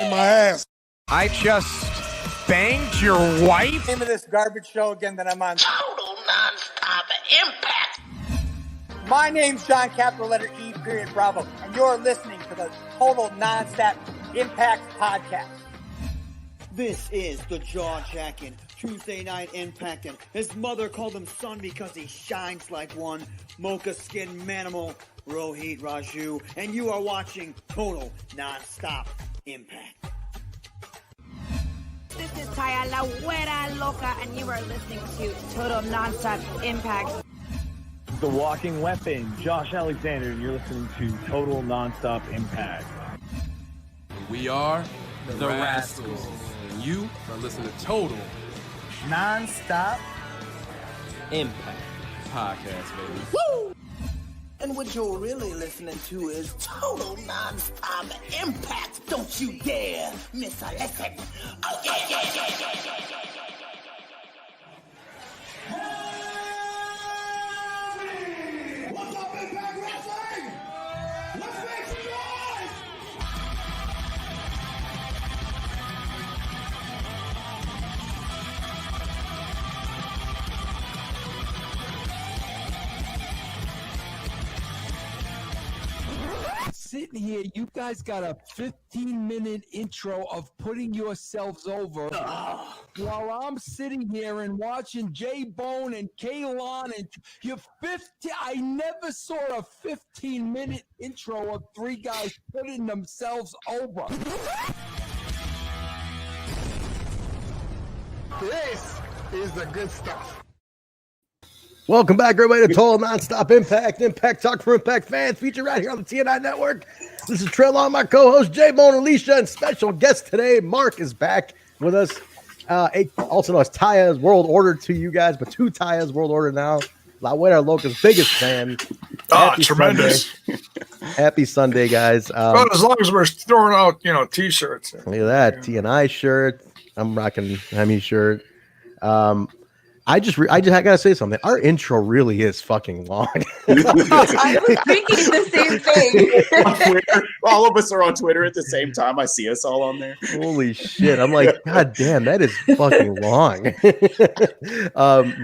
in my ass. I just banged your wife? Name of this garbage show again that I'm on. Total Nonstop Impact. My name's John, capital letter E, period, Bravo, and you're listening to the Total Nonstop Impact Podcast. This is the jaw-jacking Tuesday Night Impactin'. His mother called him son because he shines like one. Mocha Skin Manimal, Rohit Raju, and you are watching Total Nonstop Impact. This is Taya La Güera Loca, and you are listening to Total Nonstop Impact. The Walking Weapon, Josh Alexander, and you're listening to Total Nonstop Impact. We are the Rascalz, and you are listening to Total Nonstop Impact Podcast, baby. Woo! And what you're really listening to is Total Nonstop Impact. Don't you dare miss a listen. Oh, yeah, yeah, yeah, yeah, yeah. What's up, Impact Wrestling? Let's make some noise! Sitting here, you guys got a 15-minute intro of putting yourselves over while I'm sitting here and watching J-Bone and Kaylon and you're 50. I never saw a 15-minute intro of three guys putting themselves over. This is the good stuff. Welcome back, everybody, to Total Nonstop Impact. Impact Talk for Impact fans, featured right here on the TNI Network. This is Trellon, my co-host, J-Bone, Alicia, and special guest today, Marq is back with us. Also known as Taya's World Order to you guys, but to Taya's World Order now. La Güera Loca's biggest fan. Happy tremendous. Sunday. Happy Sunday, guys. Well, as long as we're throwing out, T-shirts. Look at that, TNI shirt. I'm rocking HEMI shirt. I gotta say something. Our intro really is fucking long. I was thinking the same thing. On Twitter, all of us are on Twitter at the same time. I see us all on there. Holy shit! I'm like, God damn, that is fucking long.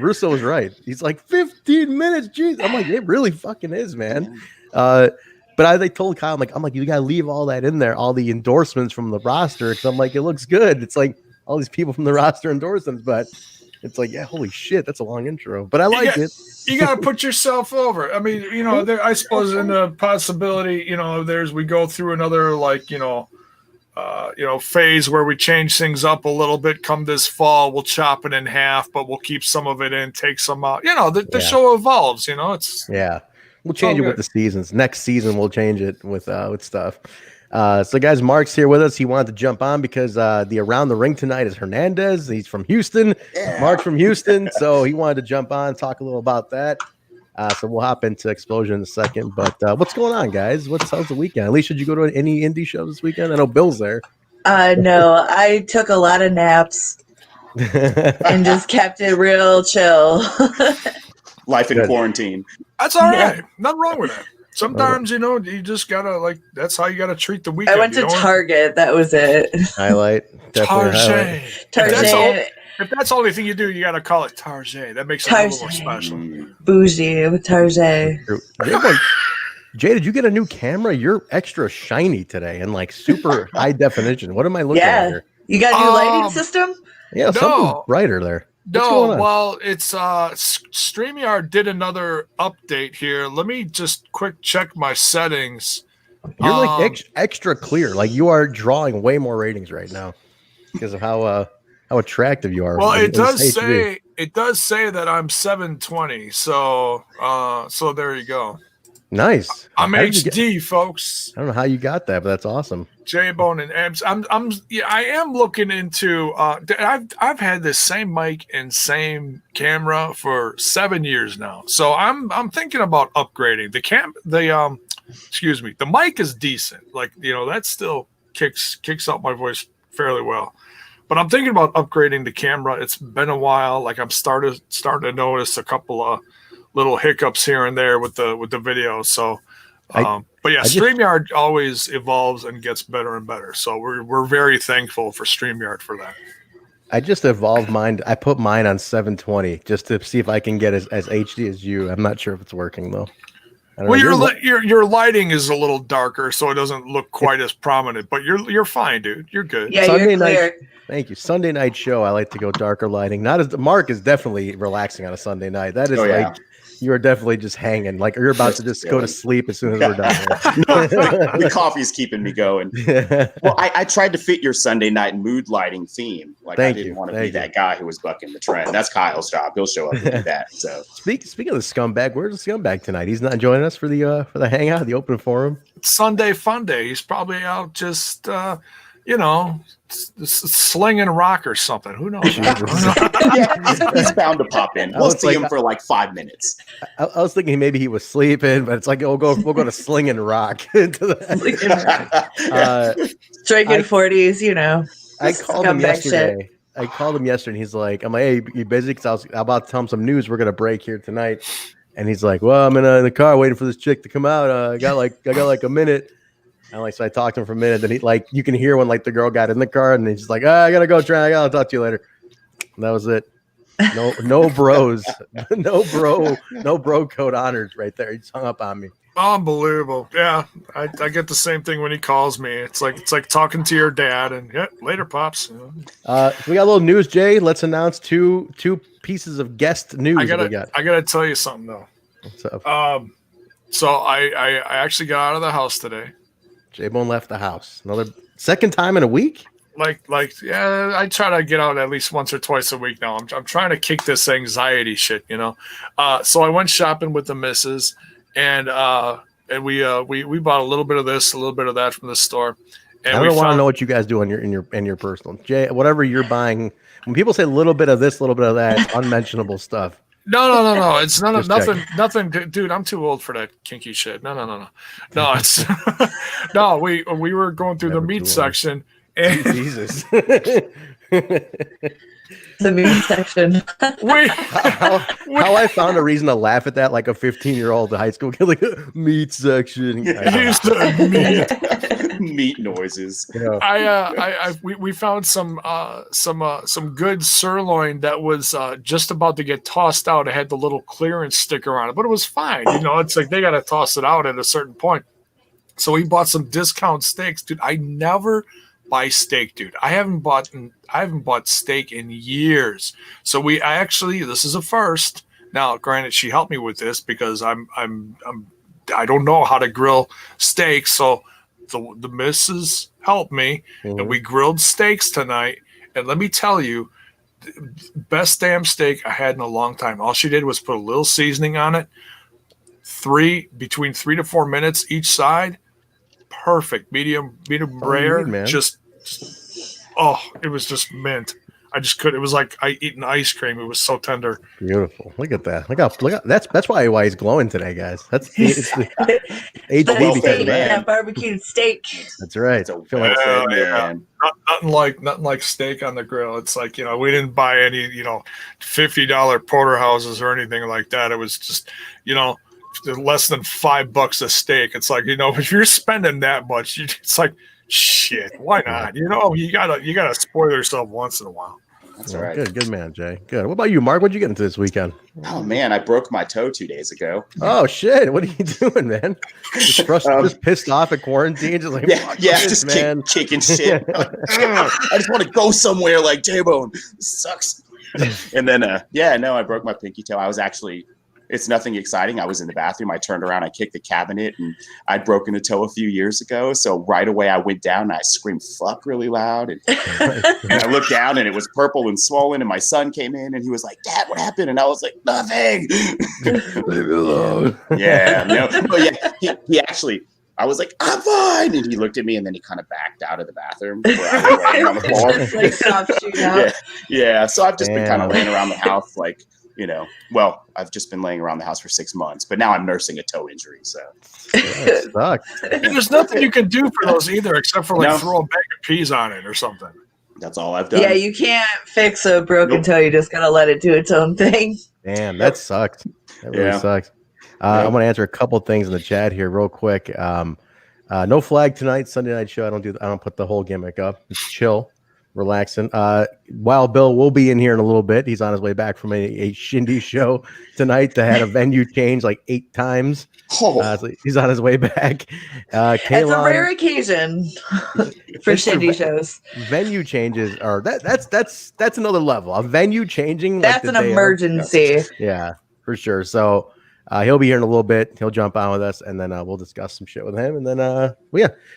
Russo was right. He's like 15 minutes. Jeez, I'm like, it really fucking is, man. But I told Kyle, I'm like, you gotta leave all that in there, all the endorsements from the roster, because I'm like, it looks good. It's like all these people from the roster endorse them, but. It's like, yeah, holy shit, that's a long intro, but I like it. You got to put yourself over. I mean, I suppose in the possibility, we go through another phase where we change things up a little bit. Come this fall, we'll chop it in half, but we'll keep some of it in, take some out. The show evolves. We'll change it with the seasons. Next season, we'll change it with stuff. So, guys, Marq's here with us. He wanted to jump on because the Around the Ring tonight is Hernandez. He's from Houston. Yeah. Marq's from Houston, so he wanted to jump on, talk a little about that. So we'll hop into Xplosion in a second. But what's going on, guys? How's the weekend? Alicia, did you go to any indie shows this weekend? I know Bill's there. No, I took a lot of naps and just kept it real chill. Life in quarantine. That's all right. Yeah. Nothing wrong with that. Sometimes, you just gotta that's how you gotta treat the weekend. I went to Target. That was it. Highlight. Target. If that's the only thing you do, you gotta call it Target. That makes it a little more special. Bougie with Target. Jay, did you get a new camera? You're extra shiny today and super high definition. What am I looking at here? You got a new lighting system? Yeah, something brighter there. No, well, it's StreamYard did another update here. Let me just quick check my settings. You're extra clear. Like you are drawing way more ratings right now because of how attractive you are. Well, it does say that I'm 720. So there you go. Nice. I'm HD, folks. I don't know how you got that, but that's awesome. J-Bone and Abs. I am looking into. I've had this same mic and same camera for 7 years now, so I'm thinking about upgrading the mic is decent. That still kicks up my voice fairly well, but I'm thinking about upgrading the camera. It's been a while. I'm starting to notice a couple of little hiccups here and there with the video. So But yeah, StreamYard always evolves and gets better and better. So we're very thankful for StreamYard for that. I just evolved mine. I put mine on 720 just to see if I can get as HD as you. I'm not sure if it's working though. Well, your lighting is a little darker, so it doesn't look quite as prominent. But you're fine, dude. You're good. Yeah, Sunday you're clear. night. Thank you. Sunday night show. I like to go darker lighting. Not as Marq is definitely relaxing on a Sunday night. That is you are definitely just hanging. Like you're about to just go to sleep as soon as we're done. The coffee's keeping me going. Well, I tried to fit your Sunday night mood lighting theme. Like I didn't want to be that guy who was bucking the trend. That's Kyle's job. He'll show up and do that. So speaking of the scumbag, where's the scumbag tonight? He's not joining us for the hangout, the open forum. Sunday fun day. He's probably out just slinging rock or something. Who knows? He's bound to pop in. We'll see him for like 5 minutes. I was thinking maybe he was sleeping, but it's like we'll go to slinging rock. Drinking 40s, I called him yesterday. Shit. I called him yesterday, and he's like, "I'm like, hey, you busy? Because I was about to tell him some news. We're gonna break here tonight." And he's like, "Well, I'm in the car waiting for this chick to come out. I got like a minute." And so I talked to him for a minute. Then you can hear when the girl got in the car, and he's like, I gotta go, Trent. I'll talk to you later. And that was it. No bros, no bro code honors right there. He just hung up on me. Unbelievable. Yeah, I get the same thing when he calls me. It's like talking to your dad, and later, pops. We got a little news, Jay. Let's announce two pieces of guest news. I gotta tell you something though. What's up? So I actually got out of the house today. J-Bone left the house. Another second time in a week? I try to get out at least once or twice a week now. I'm trying to kick this anxiety shit, So I went shopping with the missus, and we bought a little bit of this, a little bit of that from the store. And I don't want to know what you guys do in your personal. Jay, whatever you're buying, when people say a little bit of this, a little bit of that, it's unmentionable stuff. No. It's nothing, dude. I'm too old for that kinky shit. No. It's no. We were going through the meat section, and Jesus. The meat section. How I found a reason to laugh at that, like a 15-year-old high school kid, like meat section. Meat noises. Yeah. We found some good sirloin that was just about to get tossed out. It had the little clearance sticker on it, but it was fine. It's like they got to toss it out at a certain point. So we bought some discount steaks, dude. I never buy steak, dude. I haven't bought steak in years. So this is a first. Now, granted, she helped me with this because I don't know how to grill steaks, so the missus helped me, and we grilled steaks tonight. And let me tell you, best damn steak I had in a long time. All she did was put a little seasoning on it. Between 3 to 4 minutes each side. Perfect. Medium rare. It was just mint. I just couldn't. It was like eating ice cream. It was so tender. Beautiful. Look at that. Look how that's why he's glowing today, guys. It's the HD because of that. Barbecued steak. That's right. Nothing like steak on the grill. It's like, we didn't buy any, $50 porterhouses or anything like that. It was just, less than $5 a steak. It's like, if you're spending that much, it's like, shit, why not? You gotta spoil yourself once in a while. That's right. Good man, Jay. Good. What about you, Marq? What'd you get into this weekend? Oh man, I broke my toe 2 days ago. Oh shit! What are you doing, man? Just pissed off at quarantine, just like just kicking shit. I just want to go somewhere like J-Bone. This sucks. And then I broke my pinky toe. It's nothing exciting. I was in the bathroom. I turned around. I kicked the cabinet, and I'd broken a toe a few years ago. So right away, I went down and I screamed "fuck" really loud. And I looked down, and it was purple and swollen. And my son came in, and he was like, "Dad, what happened?" And I was like, "Nothing." Leave me alone. He actually. I was like, "I'm fine," and he looked at me, and then he kind of backed out of the bathroom. Where I was laying on the floor. Yeah. So I've just been kind of laying around the house, like. I've just been laying around the house for 6 months, but now I'm nursing a toe injury. So there's nothing you can do for those either, except for throw a bag of peas on it or something. That's all I've done. Yeah, you can't fix a broken toe. You just gotta let it do its own thing. Damn, that sucked. That really sucks. I want to answer a couple things in the chat here real quick. No flag tonight, Sunday night show. I don't put the whole gimmick up. It's chill, relaxing. Wild Bill will be in here in a little bit. He's on his way back from a shindy show tonight that had a venue change like 8 times. So he's on his way back. It's a rare occasion for shindy shows. Venue changes are that's another level. A venue changing. That's like an emergency. Yeah, for sure. So he'll be here in a little bit. He'll jump on with us, and then we'll discuss some shit with him. And then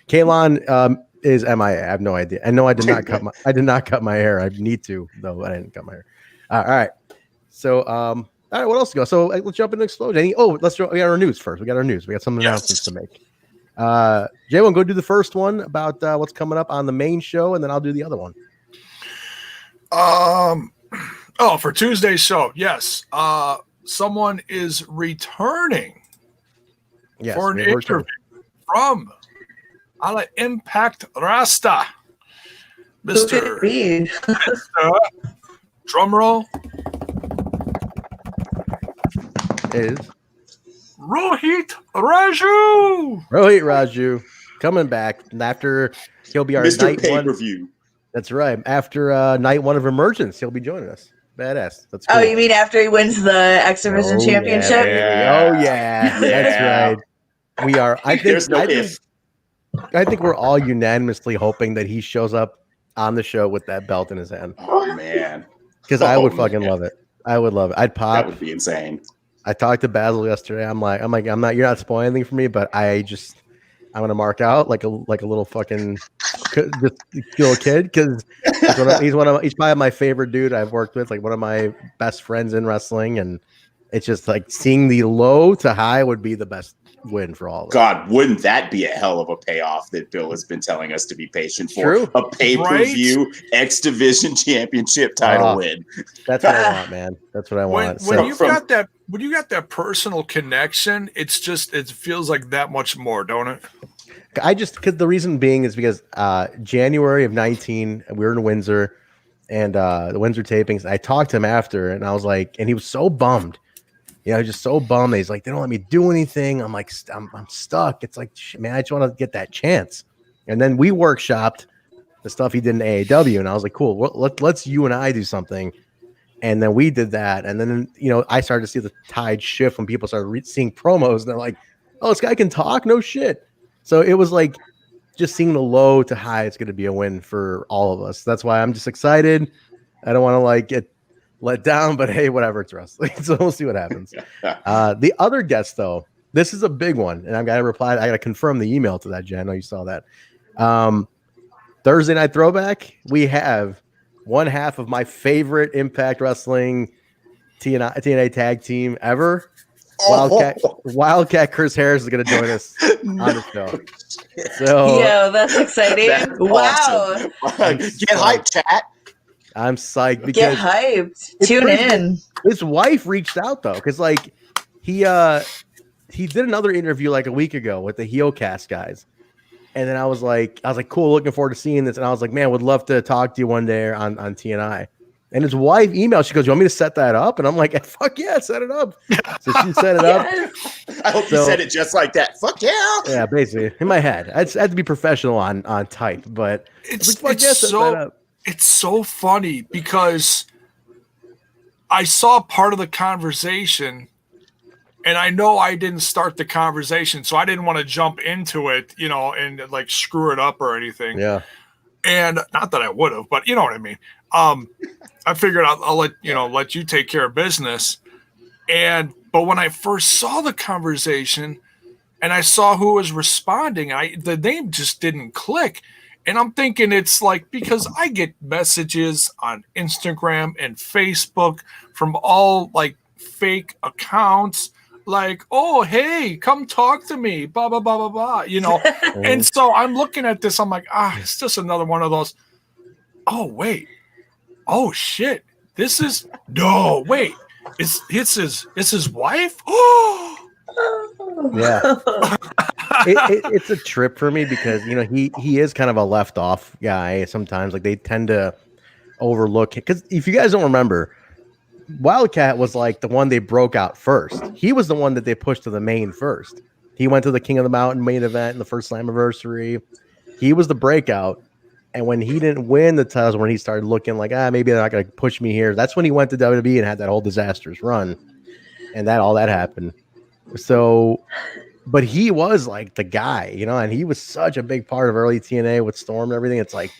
Kalon is MIA. I have no idea. I know I did not cut my hair. I need to, though. I didn't cut my hair. All right. So all right, what else to go? So let's jump into Xplosion. We got our news first. We got some announcements to make. J1, go do the first one about what's coming up on the main show, and then I'll do the other one. For Tuesday's show, yes. Someone is returning for an interview from Impact Rasta. Mr. Drumroll is Rohit Raju. Rohit Raju coming back after he'll be our Mr. night Pay-per-view. one. That's right. After night one of Emergence, he'll be joining us. Badass. That's cool. Oh, you mean after he wins the X Division Championship? Yeah. That's right. We are. I think we're all unanimously hoping that he shows up on the show with that belt in his hand. Oh man, because I would fucking love it. I would love it. I'd pop. That would be insane. I talked to Basil yesterday. I'm like, you're not spoiling anything for me, but I'm gonna mark out like a little fucking just little kid because he's probably my favorite dude I've worked with, like one of my best friends in wrestling, and it's just like seeing the low to high would be the best win for all of us. God, wouldn't that be a hell of a payoff that Bill has been telling us to be patient for? True. A pay-per-view X Division Championship title win. That's what I want, man. That's what I want. When you got that personal connection, it feels like that much more, don't it? Because the reason being is because January of 19, we were in Windsor and the Windsor tapings. I talked to him after, and I was like, and he was so bummed. Just so bummed. He's like, they don't let me do anything. I'm like, I'm stuck. It's like, man, I just want to get that chance. And then we workshopped the stuff he did in AAW, and I was like, cool. Well, let's you and I do something. And then we did that, and then I started to see the tide shift when people started seeing promos, and they're like, oh, this guy can talk? No shit. So it was like just seeing the low to high. It's going to be a win for all of us. That's why I'm just excited. I don't want to get let down, but hey, whatever, it's wrestling. So we'll see what happens. The other guest, though, this is a big one, and I got to confirm the email to that, Jen. I know you saw that. Thursday Night Throwback, we have one half of my favorite Impact Wrestling TNA tag team ever. Wildcat Chris Harris is going to join us on the show. So, that's exciting. Wow. Awesome. Get hyped, chat. I'm psyched because get hyped. Tune in. His wife reached out though, because he did another interview like a week ago with the Heelcast guys, and then I was like, cool, looking forward to seeing this, and I was like, man, would love to talk to you one day on TNI. And his wife emailed. She goes, "You want me to set that up?" And I'm like, "Fuck yeah, set it up." So she set it up. I hope you said it just like that. Fuck yeah. Yeah, basically in my head, I had to be professional on type, but it's so funny because I saw part of the conversation, and I know I didn't start the conversation, so I didn't want to jump into it, and screw it up or anything. Yeah. And not that I would have, but you know what I mean. I figured I'll let you take care of business. But when I first saw the conversation and I saw who was responding, the name just didn't click. And I'm thinking it's because I get messages on Instagram and Facebook from all fake accounts oh, hey, come talk to me, blah, blah, blah, blah, blah, And so I'm looking at this, I'm like, it's just another one of those. Oh, wait. Oh, shit. It's his wife? Oh, yeah. It's a trip for me because he is kind of a left off guy sometimes. They tend to overlook, because if you guys don't remember, Wildcat was like the one they broke out first. He was the one that they pushed to the main first. He went to the King of the Mountain main event in the first Slammiversary. He was the breakout. And when he didn't win the titles, when he started looking like, maybe they're not going to push me here, that's when he went to WWE and had that whole disastrous run. And all that happened. So, but he was like the guy, you know, and he was such a big part of early TNA with Storm and everything. It's like,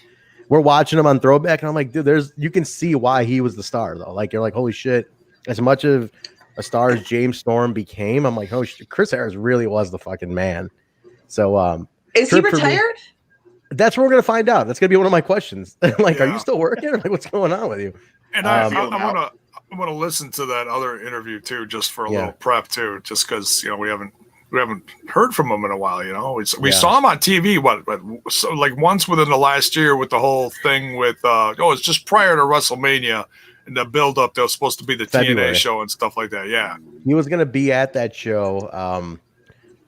we're watching him on Throwback, and I'm like, dude, you can see why he was the star, though. Like, you're like, holy shit. As much of a star as James Storm became, I'm like, oh shit, Chris Harris really was the fucking man. So, is he retired? That's what we're gonna find out. That's gonna be one of my questions. Like, are you still working? Like, what's going on with you? And I want to listen to that other interview too, just for a little prep too, just because we haven't heard from him in a while. We saw him on TV, like once within the last year with the whole thing with it's just prior to WrestleMania and the build up. That was supposed to be the February. TNA show and stuff like that. Yeah, he was gonna be at that show.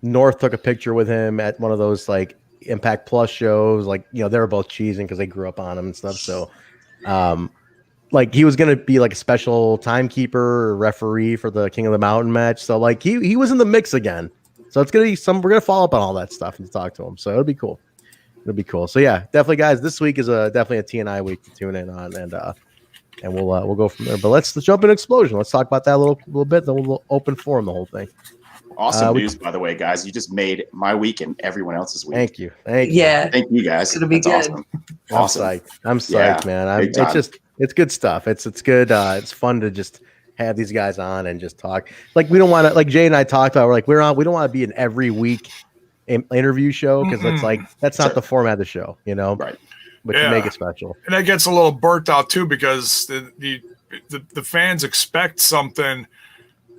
North took a picture with him at one of those like Impact Plus shows. Like, they were both cheesing because they grew up on him and stuff. So, like he was gonna be like a special timekeeper or referee for the King of the Mountain match. So like he was in the mix again. So it's gonna be we're gonna follow up on all that stuff and talk to him. So it'll be cool. So yeah, definitely, guys. This week is definitely a TNI week to tune in on, and we'll go from there. But let's jump in Xplosion. Let's talk about that a little bit. Then we'll open forum the whole thing. Awesome news, by the way, guys. You just made my week and everyone else's week. Thank you. Yeah, thank you, guys. It'll be That's good. Awesome. I'm psyched, man. It's good stuff. It's good. It's fun to just have these guys on and just talk. Like, we don't want to, like Jay and I talked about, we're like, we don't want to be an every week interview show, because that's not the format of the show, Right. But you make it special. And that gets a little burnt out too, because the fans expect something,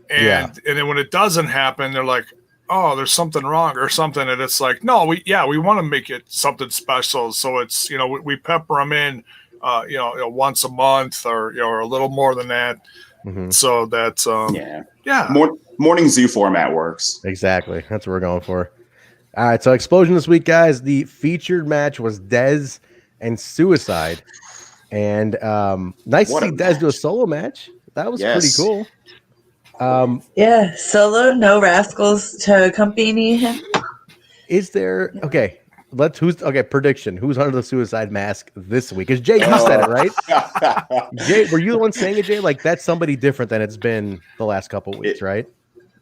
and then when it doesn't happen, they're like, oh, there's something wrong or something. And it's like, no, we want to make it something special. So it's, we pepper them in, once a month or a little more than that. Mm-hmm. So that's morning zoo format works. Exactly. That's what we're going for. All right, so Xplosion this week, guys. The featured match was Dez and Suicide, and nice to see Dez do a solo match. That was pretty cool. Solo, no Rascals to accompany him. Is there prediction? Who's under the Suicide mask this week? Because Jay, you said it, right? Jay, were you the one saying it, Jay? Like, that's somebody different than it's been the last couple weeks, right?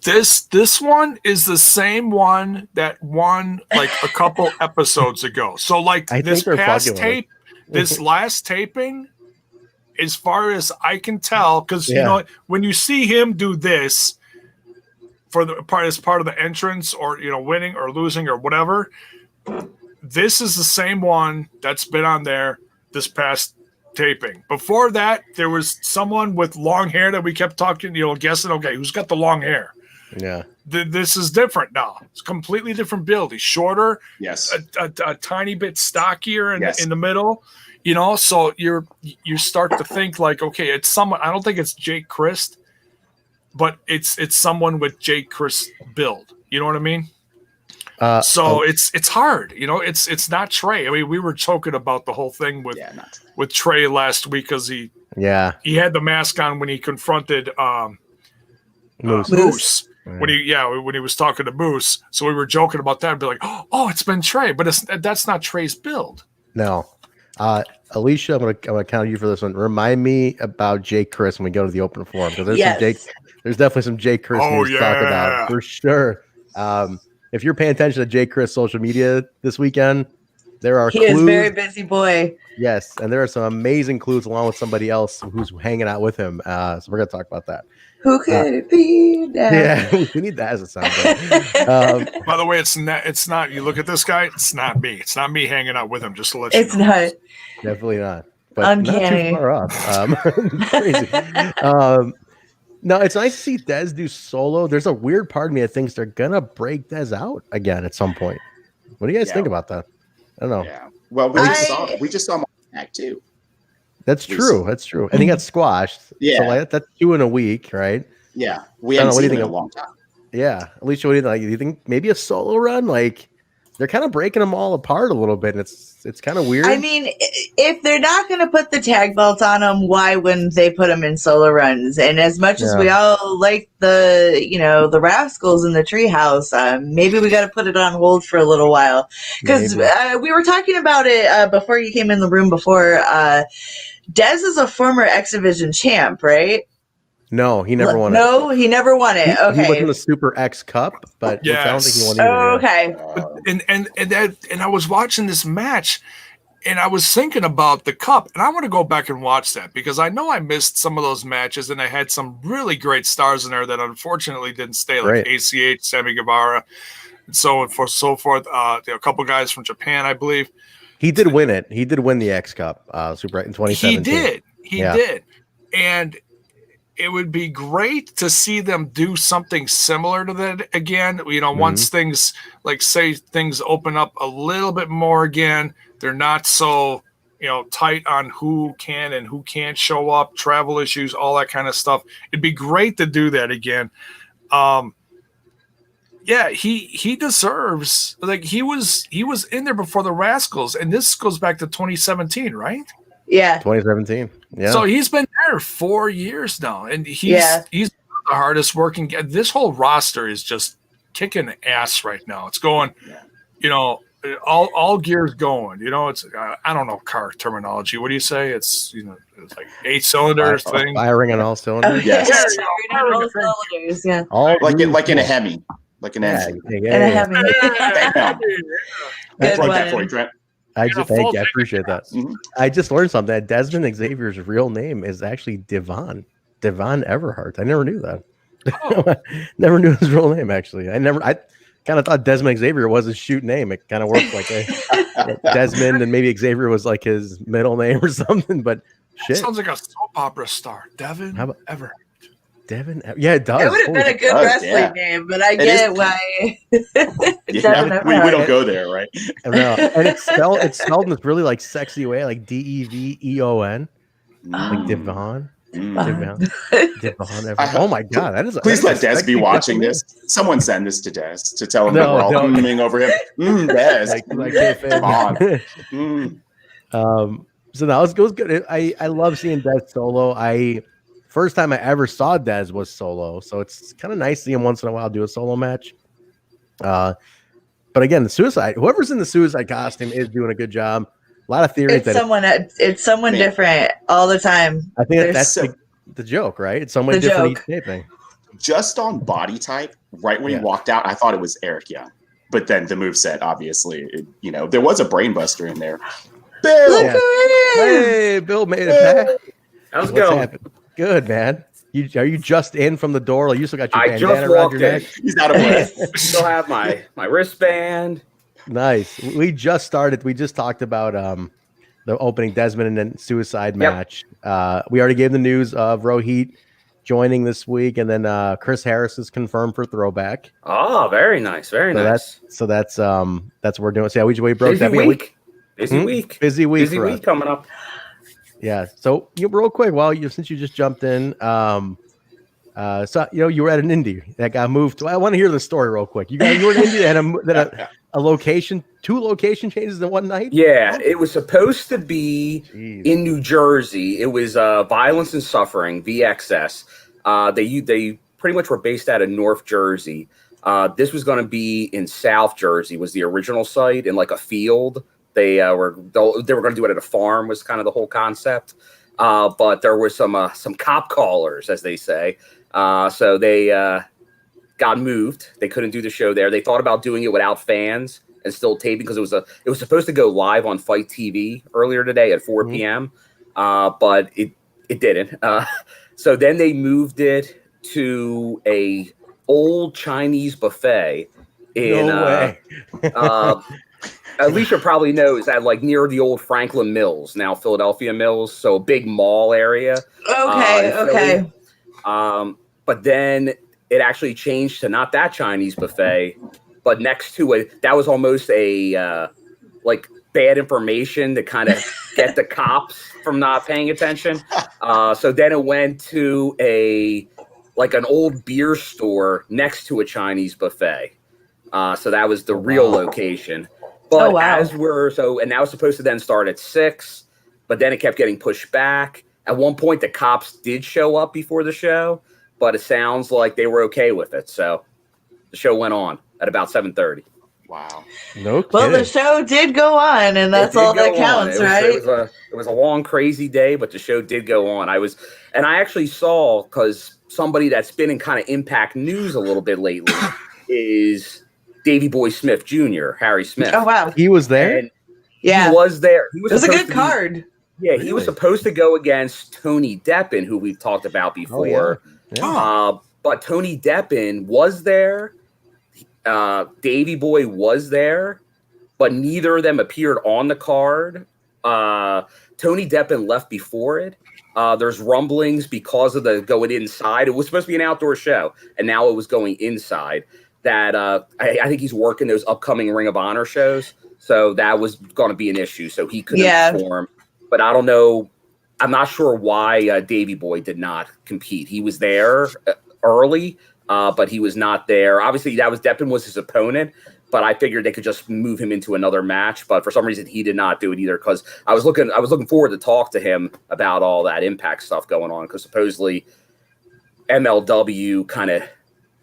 This one is the same one that won like a couple episodes ago. So like this last taping, as far as I can tell, because when you see him do this as part of the entrance, or winning or losing or whatever, this is the same one that's been on there this past taping. Before that, there was someone with long hair that we kept talking, guessing, okay, who's got the long hair? Yeah. This is different now. It's a completely different build. He's shorter. Yes. A tiny bit stockier in the middle. So you start to think like, okay, it's someone. I don't think it's Jake Christ, but it's someone with Jake Christ build. You know what I mean? It's hard. It's not Trey. I mean, we were joking about the whole thing with Trey last week, because he had the mask on when he confronted Moose. When he was talking to Moose. So we were joking about that and be like, oh, it's been Trey, but that's not Trey's build. No. Alicia, I'm gonna count you for this one. Remind me about Jake Chris when we go to the open forum, because there's definitely some Jake Chris news to talk about for sure. If you're paying attention to Jake Chris social media this weekend, there are clues. He is a very busy boy. Yes, and there are some amazing clues along with somebody else who's hanging out with him. So we're gonna talk about that. Who could it be now? Yeah, we need that as a soundbite. By the way, it's not. You look at this guy. It's not me. It's not me hanging out with him. Just to let you know. It's not. Definitely not. But Uncanny. Not too far off. Crazy. No, it's nice to see Dez do solo. There's a weird part of me that thinks they're gonna break Dez out again at some point. What do you guys think about that? I don't know. Yeah. Well, we just saw him on Act 2. That's true. That's true. And he got squashed. Yeah. So like, that's 2 in a week, right? Yeah. We haven't seen him in a long time. Yeah. Alicia, what do you think? Like, do you think maybe a solo run? Like, they're kind of breaking them all apart a little bit. And it's kind of weird. I mean, if they're not going to put the tag belt on them, why wouldn't they put them in solo runs? And as much as we all like the Rascalz in the treehouse, maybe we got to put it on hold for a little while. Because we were talking about it before you came in the room before. Dez is a former X Division champ, right? No, he never won it. No, he never won it. Okay. He was in the Super X Cup, but I don't think he won either. Oh, okay. And I was watching this match, and I was thinking about the cup, and I want to go back and watch that because I know I missed some of those matches, and I had some really great stars in there that unfortunately didn't stay, like ACH, Sammy Guevara, and so forth. A couple guys from Japan, I believe. He did win it. He did win the X Cup Super in 2017. He did. And it would be great to see them do something similar to that again. Once things things open up a little bit more again, they're not so, tight on who can and who can't show up, travel issues, all that kind of stuff. It'd be great to do that again. He deserves, he was in there before the Rascalz, and this goes back to 2017, right? Yeah. 2017. Yeah. So he's been there 4 years now, and he's the hardest working. This whole roster is just kicking ass right now. It's going, all gears going. It's I don't know car terminology. What do you say? It's it's like 8 cylinders thing. Firing on all cylinders. Yes. Firing on all cylinders. Yeah. Like in a HEMI, like an engine. And a HEMI. Good one. That for you, Trent. I appreciate that. Mm-hmm. I just learned something. That Desmond Xavier's real name is actually Devon Everhart. I never knew that. Oh. Never knew his real name, actually. I kind of thought Desmond Xavier was his shoot name. It kind of worked like a Desmond, and maybe Xavier was like his middle name or something. But shit, sounds like a soap opera star, Devin Everhart. Devin, yeah, it does. It would have been a good wrestling name, but I get why. We don't go there, right? No, and it's spelled in this really sexy way, like Deveon, like Devon. Devon. Oh my God, that is. Please let Dez be watching this. Someone send this to Dez to tell him that we're all humming over him. Dez, So now it goes good. I love seeing Dez solo. First time I ever saw Dez was solo, so it's kind of nice to see him once in a while do a solo match. But again, whoever's in the suicide costume is doing a good job. A lot of theories it's someone different all the time. I think that's the joke, right? It's someone different each taping. Just on body type, right when he walked out, I thought it was Eric Young. But then the moveset, obviously, there was a brain buster in there. Bill! Hey, Bill made it back. How's it going? Good, man. Are you just in from the door? You still got your bandana just around your neck? He's out of breath. Still have my wristband. Nice. We just started. We just talked about the opening Desmond and then suicide match. We already gave the news of Rohit joining this week, and then Chris Harris is confirmed for Throwback. Oh, very nice. Very nice. That's what we're doing. So we broke that week. Busy week. Busy week coming up. Yeah. So real quick, since you just jumped in, you were at an indie that got moved. I want to hear the story real quick. You were an indie that had a location, 2 location changes in one night. Yeah, it was supposed to be in New Jersey. It was Violence and Suffering (VXS). They pretty much were based out of North Jersey. This was going to be in South Jersey. Was the original site in like a field. They were going to do it at a farm. Was kind of the whole concept. But there were some cop callers, as they say. So they got moved. They couldn't do the show there. They thought about doing it without fans and still taping because it was supposed to go live on Fight TV earlier today at 4 p.m. But it didn't. So then they moved it to a old Chinese buffet in Alicia probably knows that near the old Franklin Mills, now Philadelphia Mills, so a big mall area. Okay. But then it actually changed to not that Chinese buffet, but next to it, that was almost a bad information to kind of get the cops from not paying attention. So then it went to an old beer store next to a Chinese buffet. So that was the real location. But and that was supposed to then start at 6, but then it kept getting pushed back. At one point, the cops did show up before the show, but it sounds like they were okay with it. So the show went on at about 7:30. Wow. No kidding. Well, the show did go on, and that's all that counts, right? It was a long, crazy day, but the show did go on. I actually saw, because somebody that's been in kind of Impact news a little bit lately is Davey Boy Smith Jr., Harry Smith. Oh, wow. He was there? And he was there. It was a good card. Yeah, he was supposed to go against Tony Deppen, who we've talked about before. But Tony Deppen was there. Davey Boy was there, but neither of them appeared on the card. Tony Deppen left before it. There's rumblings because of the going inside. It was supposed to be an outdoor show, and now it was going inside. That I think he's working those upcoming Ring of Honor shows, so that was going to be an issue. So he couldn't perform. But I don't know. I'm not sure why Davey Boy did not compete. He was there early, but he was not there. Obviously, Deppen was his opponent, but I figured they could just move him into another match. But for some reason, he did not do it either. Because I was looking forward to talk to him about all that Impact stuff going on. Because supposedly MLW kind of,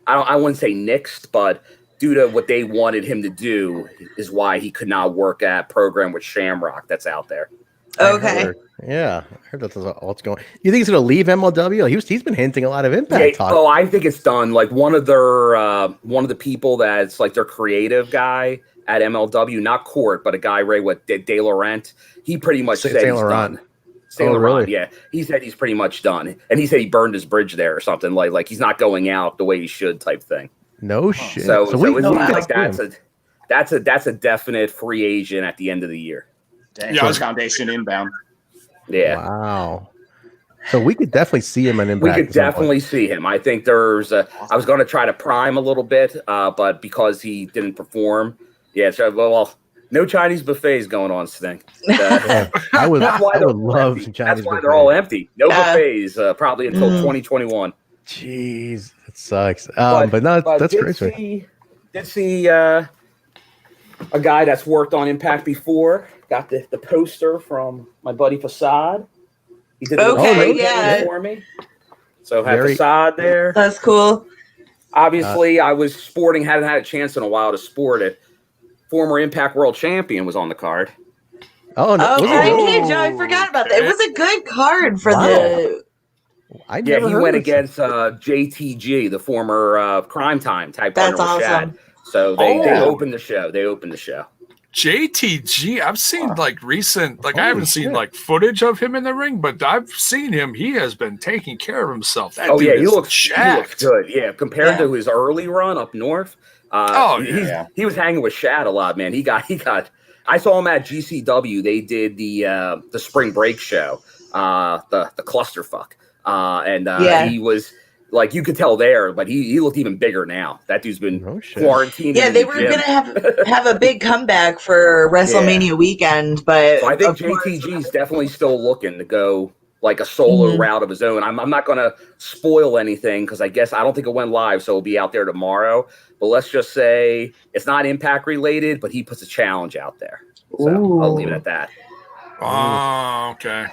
I wouldn't say nixed, but due to what they wanted him to do is why he could not work at program with Shamrock that's out there. Okay. I heard that's what's going. You think he's going to leave MLW? He's been hinting a lot of Impact talk. Oh, I think it's done. Like one of the people that's like their creative guy at MLW, not Court, but a guy with De Laurent. He pretty much said he's done. Saint Laurent, yeah. He said he's pretty much done, and he said he burned his bridge there or something like he's not going out the way he should type thing. No shit. So it's like that's a definite free agent at the end of the year. Dang, Foundation inbound. Yeah. Wow. So we could definitely see him in Impact. We could definitely see him. I think there's I was going to try to prime a little bit, but because he didn't perform, so no Chinese buffets going on, Sting. I would love some Chinese That's why buffet. they're all empty. No buffets probably until 2021. Jeez, it sucks. But that's great. Did see a guy that's worked on Impact before. Got the poster from my buddy Facade. He did a for me. So have Facade there. That's cool. Obviously, I was hadn't had a chance in a while to sport it. Former Impact World Champion was on the card. Oh, no. I forgot about that. It was a good card for the. He went against JTG, the former Crime Time type partner with Shad. So they opened the show. JTG, I've seen recent, I haven't seen footage of him in the ring, but I've seen him. He has been taking care of himself. That dude he looks jacked. He looks good. Yeah, compared to his early run up north. He was hanging with Shad a lot, man. He got. I saw him at GCW. They did the spring break show, the clusterfuck, and he was. You could tell there, but he looked even bigger now. That dude's been quarantined. Yeah, they were going to have a big comeback for WrestleMania weekend, but so I think JTG's definitely still looking to go a solo route of his own. I'm not going to spoil anything because I don't think it went live, so it'll be out there tomorrow. But let's just say it's not Impact related, but he puts a challenge out there. So I'll leave it at that. Oh, okay.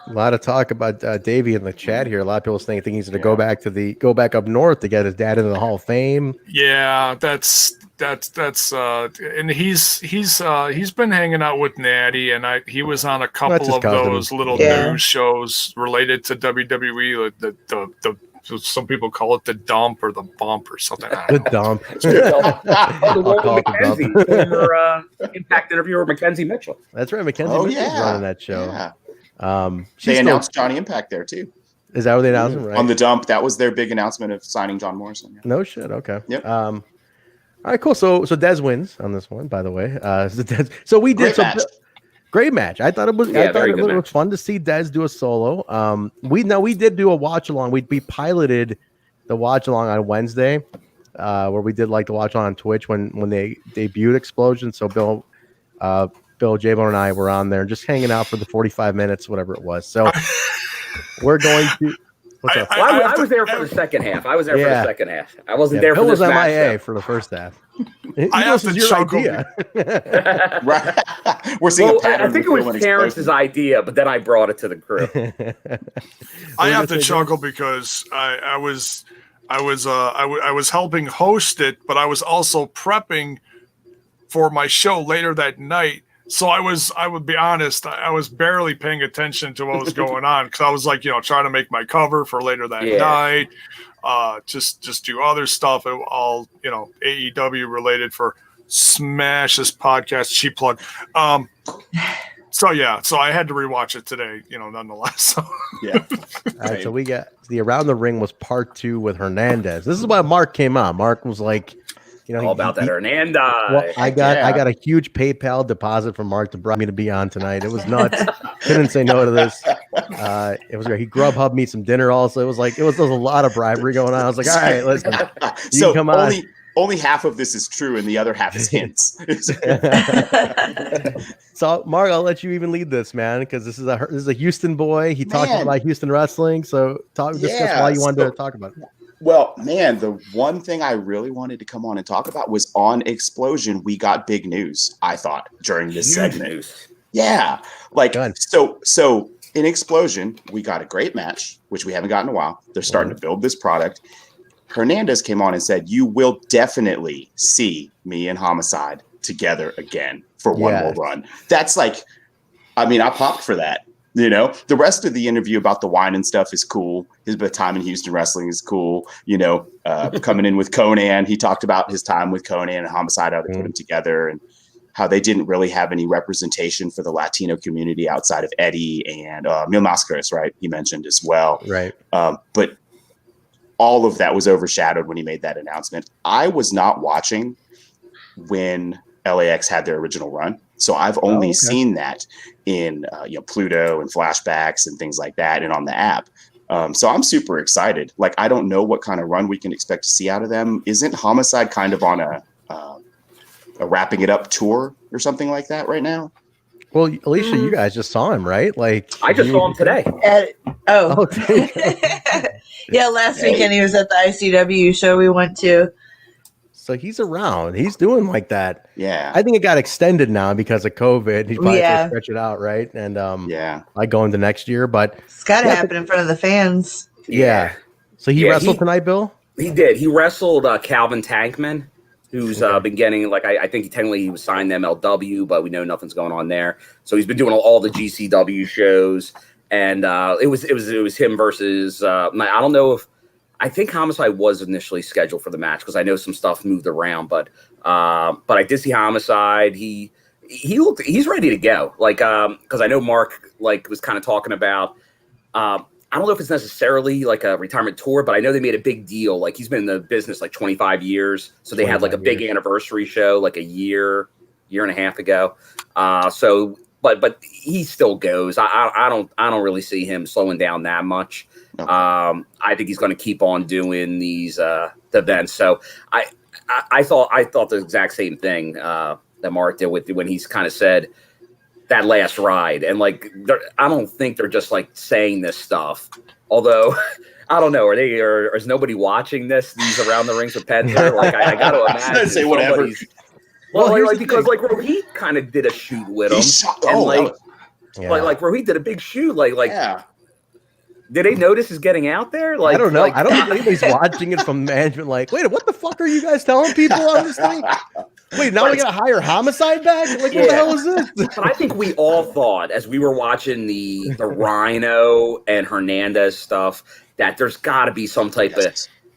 A lot of talk about Davey in the chat here. A lot of people think he's going to go back up north to get his dad into the Hall of Fame. Yeah, that's and he's been hanging out with Natty, and he was on a couple of those little news shows related to WWE. The some people call it the dump or the bump or something. The dump. I'll call it the dump. Former Impact interviewer Mackenzie Mitchell. That's right, Mackenzie Mitchell's running that show. Yeah. They announced Johnny Impact there too. Is that what they announced? Right? On the dump, that was their big announcement of signing John Morrison. Yeah. No shit. Okay. Yep. All right, cool. So Dez wins on this one, by the way. So we did great match. I thought it was. I thought it was fun to see Dez do a solo. We did do a watch along. We piloted the watch along on Wednesday, where we did the watch along on Twitch when they debuted Xplosion. So Bill, J-Bone, and I were on there just hanging out for the 45 minutes, whatever it was. So we're going to. I was there for the second half. I was there for the second half. I wasn't there for Bill this was match. MIA for the first half. I have to chuckle. Right. We're seeing a pattern. I think it was Terrence's idea, but then I brought it to the crew. I have to chuckle because I was helping host it, but I was also prepping for my show later that night. So I would be honest, I was barely paying attention to what was going on because I was like, trying to make my cover for later that night. Just do other stuff, all AEW related for Smash this podcast. Cheap plug. So I had to rewatch it today, nonetheless. So. Yeah. All right, so we got the Around the Ring was part 2 with Hernandez. This is why Marq came on. Marq was like, all about that Hernandez. Well, I got a huge PayPal deposit from Marq to bring me to be on tonight. It was nuts. Couldn't say no to this. It was great. He Grubhub me some dinner also. There was a lot of bribery going on. I was like, all right, listen. So come on. Only half of this is true, and the other half is hints. So, Marq, I'll let you even lead this, man, because this is a Houston boy. He talked about Houston wrestling. So, discuss why you wanted to talk about it. Well, man, the one thing I really wanted to come on and talk about was on Xplosion. We got big news, I thought, during this segment. News. Yeah. So in Xplosion, we got a great match, which we haven't gotten in a while. They're starting to build this product. Hernandez came on and said, you will definitely see me and Homicide together again for one more run. That's I popped for that. The rest of the interview about the wine and stuff is cool. His time in Houston wrestling is cool. Coming in with Conan, he talked about his time with Conan and Homicide, how they put them together and how they didn't really have any representation for the Latino community outside of Eddie and Mil Mascaras, right? He mentioned as well. Right. But all of that was overshadowed when he made that announcement. I was not watching when LAX had their original run. So I've only seen that in Pluto and flashbacks and things like that, and on the app. So I'm super excited. I don't know what kind of run we can expect to see out of them. Isn't Homicide kind of on a wrapping it up tour or something like that right now? Well, Alicia, you guys just saw him, right? I just saw him today. Yeah, last weekend he was at the ICW show we went to. So he's around. He's doing like that. Yeah. I think it got extended now because of COVID. He's probably going to stretch it out, right? And I go into next year, but it's got to happen in front of the fans. Yeah. So he wrestled tonight, Bill? He did. He wrestled Calvin Tankman, who's been getting I think technically he was signed to MLW, but we know nothing's going on there. So he's been doing all the GCW shows, and it was him versus I don't know if. I think Homicide was initially scheduled for the match because I know some stuff moved around, but I did see Homicide. He's ready to go. Because I know Marq was kind of talking about. I don't know if it's necessarily a retirement tour, but I know they made a big deal. He's been in the business 25 years, so they had a big anniversary show a year and a half ago. But he still goes. I don't really see him slowing down that much. Okay. I think he's going to keep on doing these events. So I thought the exact same thing that Marq did when he's kind of said that last ride, and I don't think they're just saying this stuff. Although I don't know, is nobody watching these Around the Rings with Penzer? I got to imagine. Say whatever. Well, because Rohit kind of did a shoot with him, Rohit did a big shoot. Did they notice he's getting out there? I don't know. I don't think anybody's watching it from management. Wait, what the fuck are you guys telling people on this thing? Wait, now we got to hire Homicide back? What the hell is this? But I think we all thought as we were watching the Rhino and Hernandez stuff that there's got to be some type of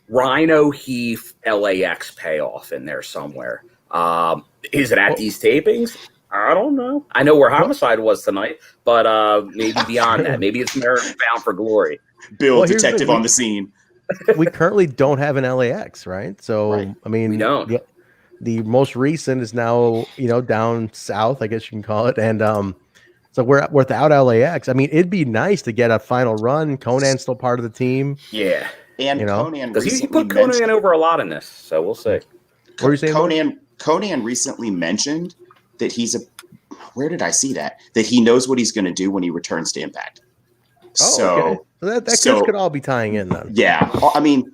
Rhino Heath LAX payoff in there somewhere. Is it at these tapings? I don't know. I know where Homicide was tonight, but maybe beyond that. Maybe it's Bound for Glory. Bill, detective on the scene. We currently don't have an LAX, right? So, I mean, we don't. The most recent is now, down south, I guess you can call it. And so we're without LAX. I mean, it'd be nice to get a final run. Conan's still part of the team. Yeah. And Conan because he put Conan over a lot in this, so we'll see. What were you saying? Conan recently mentioned that where did I see that? That he knows what he's going to do when he returns to Impact. Okay. So that this could all be tying in then. Yeah. I mean,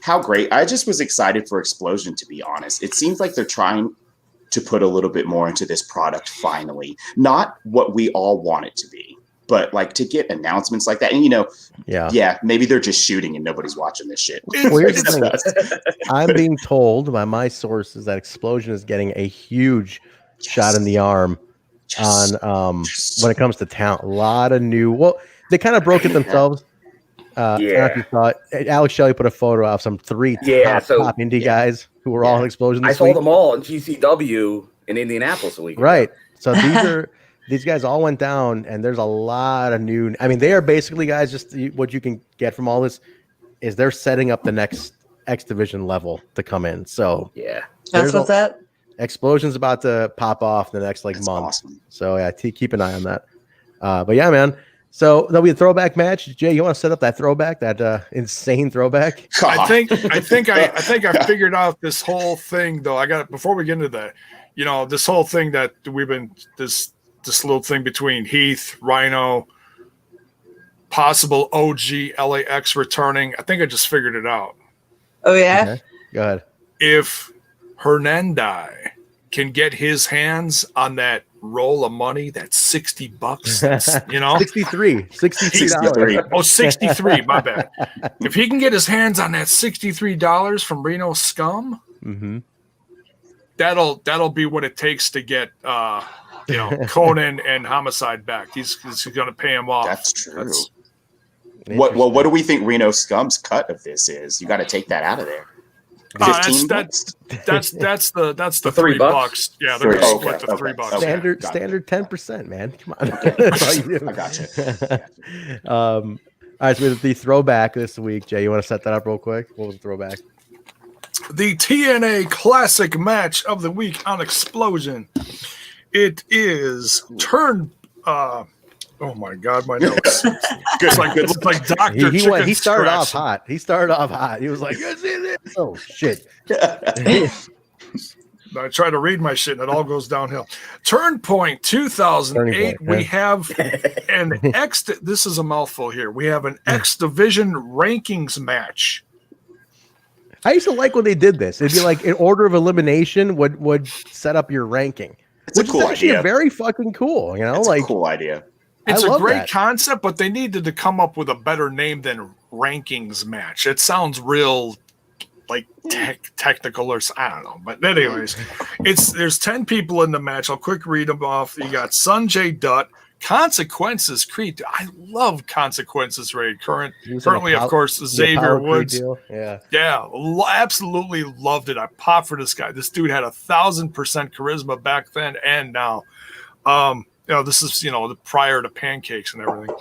how great. I just was excited for Xplosion, to be honest. It seems like they're trying to put a little bit more into this product finally. Not what we all want it to be, but like to get announcements like that. And, you know, yeah, maybe they're just shooting and nobody's watching this shit. Well, here's the thing. I'm being told by my sources that Xplosion is getting a huge shot in the arm on when it comes to talent. A lot of new. Well, they kind of broke it themselves. I don't know if you saw it. Alex Shelley put a photo of some three top indie guys who were all in Xplosion. I saw them all in GCW in Indianapolis a week ago. Right. So these guys all went down, and there's a lot of new. I mean, they are basically guys. Just what you can get from all this is they're setting up the next X Division level to come in. So that's what's up. Xplosion's about to pop off the next month. Awesome. So yeah, keep an eye on that. But yeah, man. So there'll be a throwback match. Jay, you want to set up that throwback, that insane throwback? I think I figured out this whole thing though. I got before we get into that, you know, this whole thing that we've been this little thing between Heath, Rhino, possible OG LAX returning. I think I just figured it out. Oh yeah. Okay. Go ahead. If Hernandez can get his hands on that roll of money, that's $60, you know, $63. Oh, 63, my bad. If he can get his hands on that $63 from Reno Scum, that'll be what it takes to get you know, Conan and Homicide back. He's going to pay him off. That's true. What do we think Reno Scum's cut of this is? You got to take that out of there. That's the $3. Yeah, they're going to split the $3. Standard 10%, man. Come on. I got you. All right, so the throwback this week, Jay. You want to set that up real quick? What was the throwback? The TNA Classic match of the week on Xplosion. It is oh my God, my notes. It's like Dr. He started off hot. He was like, oh shit. I try to read my shit and it all goes downhill. Turn Point 2008. We have an X. This is a mouthful here. We have an X Division rankings match. I used to like when they did this. It'd be like in order of elimination would set up your ranking. It's a cool idea. Very fucking cool. You know, it's a cool idea. It's a great concept, but they needed to come up with a better name than rankings match. It sounds real like technical or I don't know. But anyways, there's 10 people in the match. I'll quick read them off. You got Sanjay Dutt, Consequences Creed. I love Consequences Raid. Currently, of course, Xavier Woods. Yeah, absolutely loved it. I popped for this guy. This dude had 1,000% charisma back then and now. You know, this is, you know, prior to Pancakes and everything.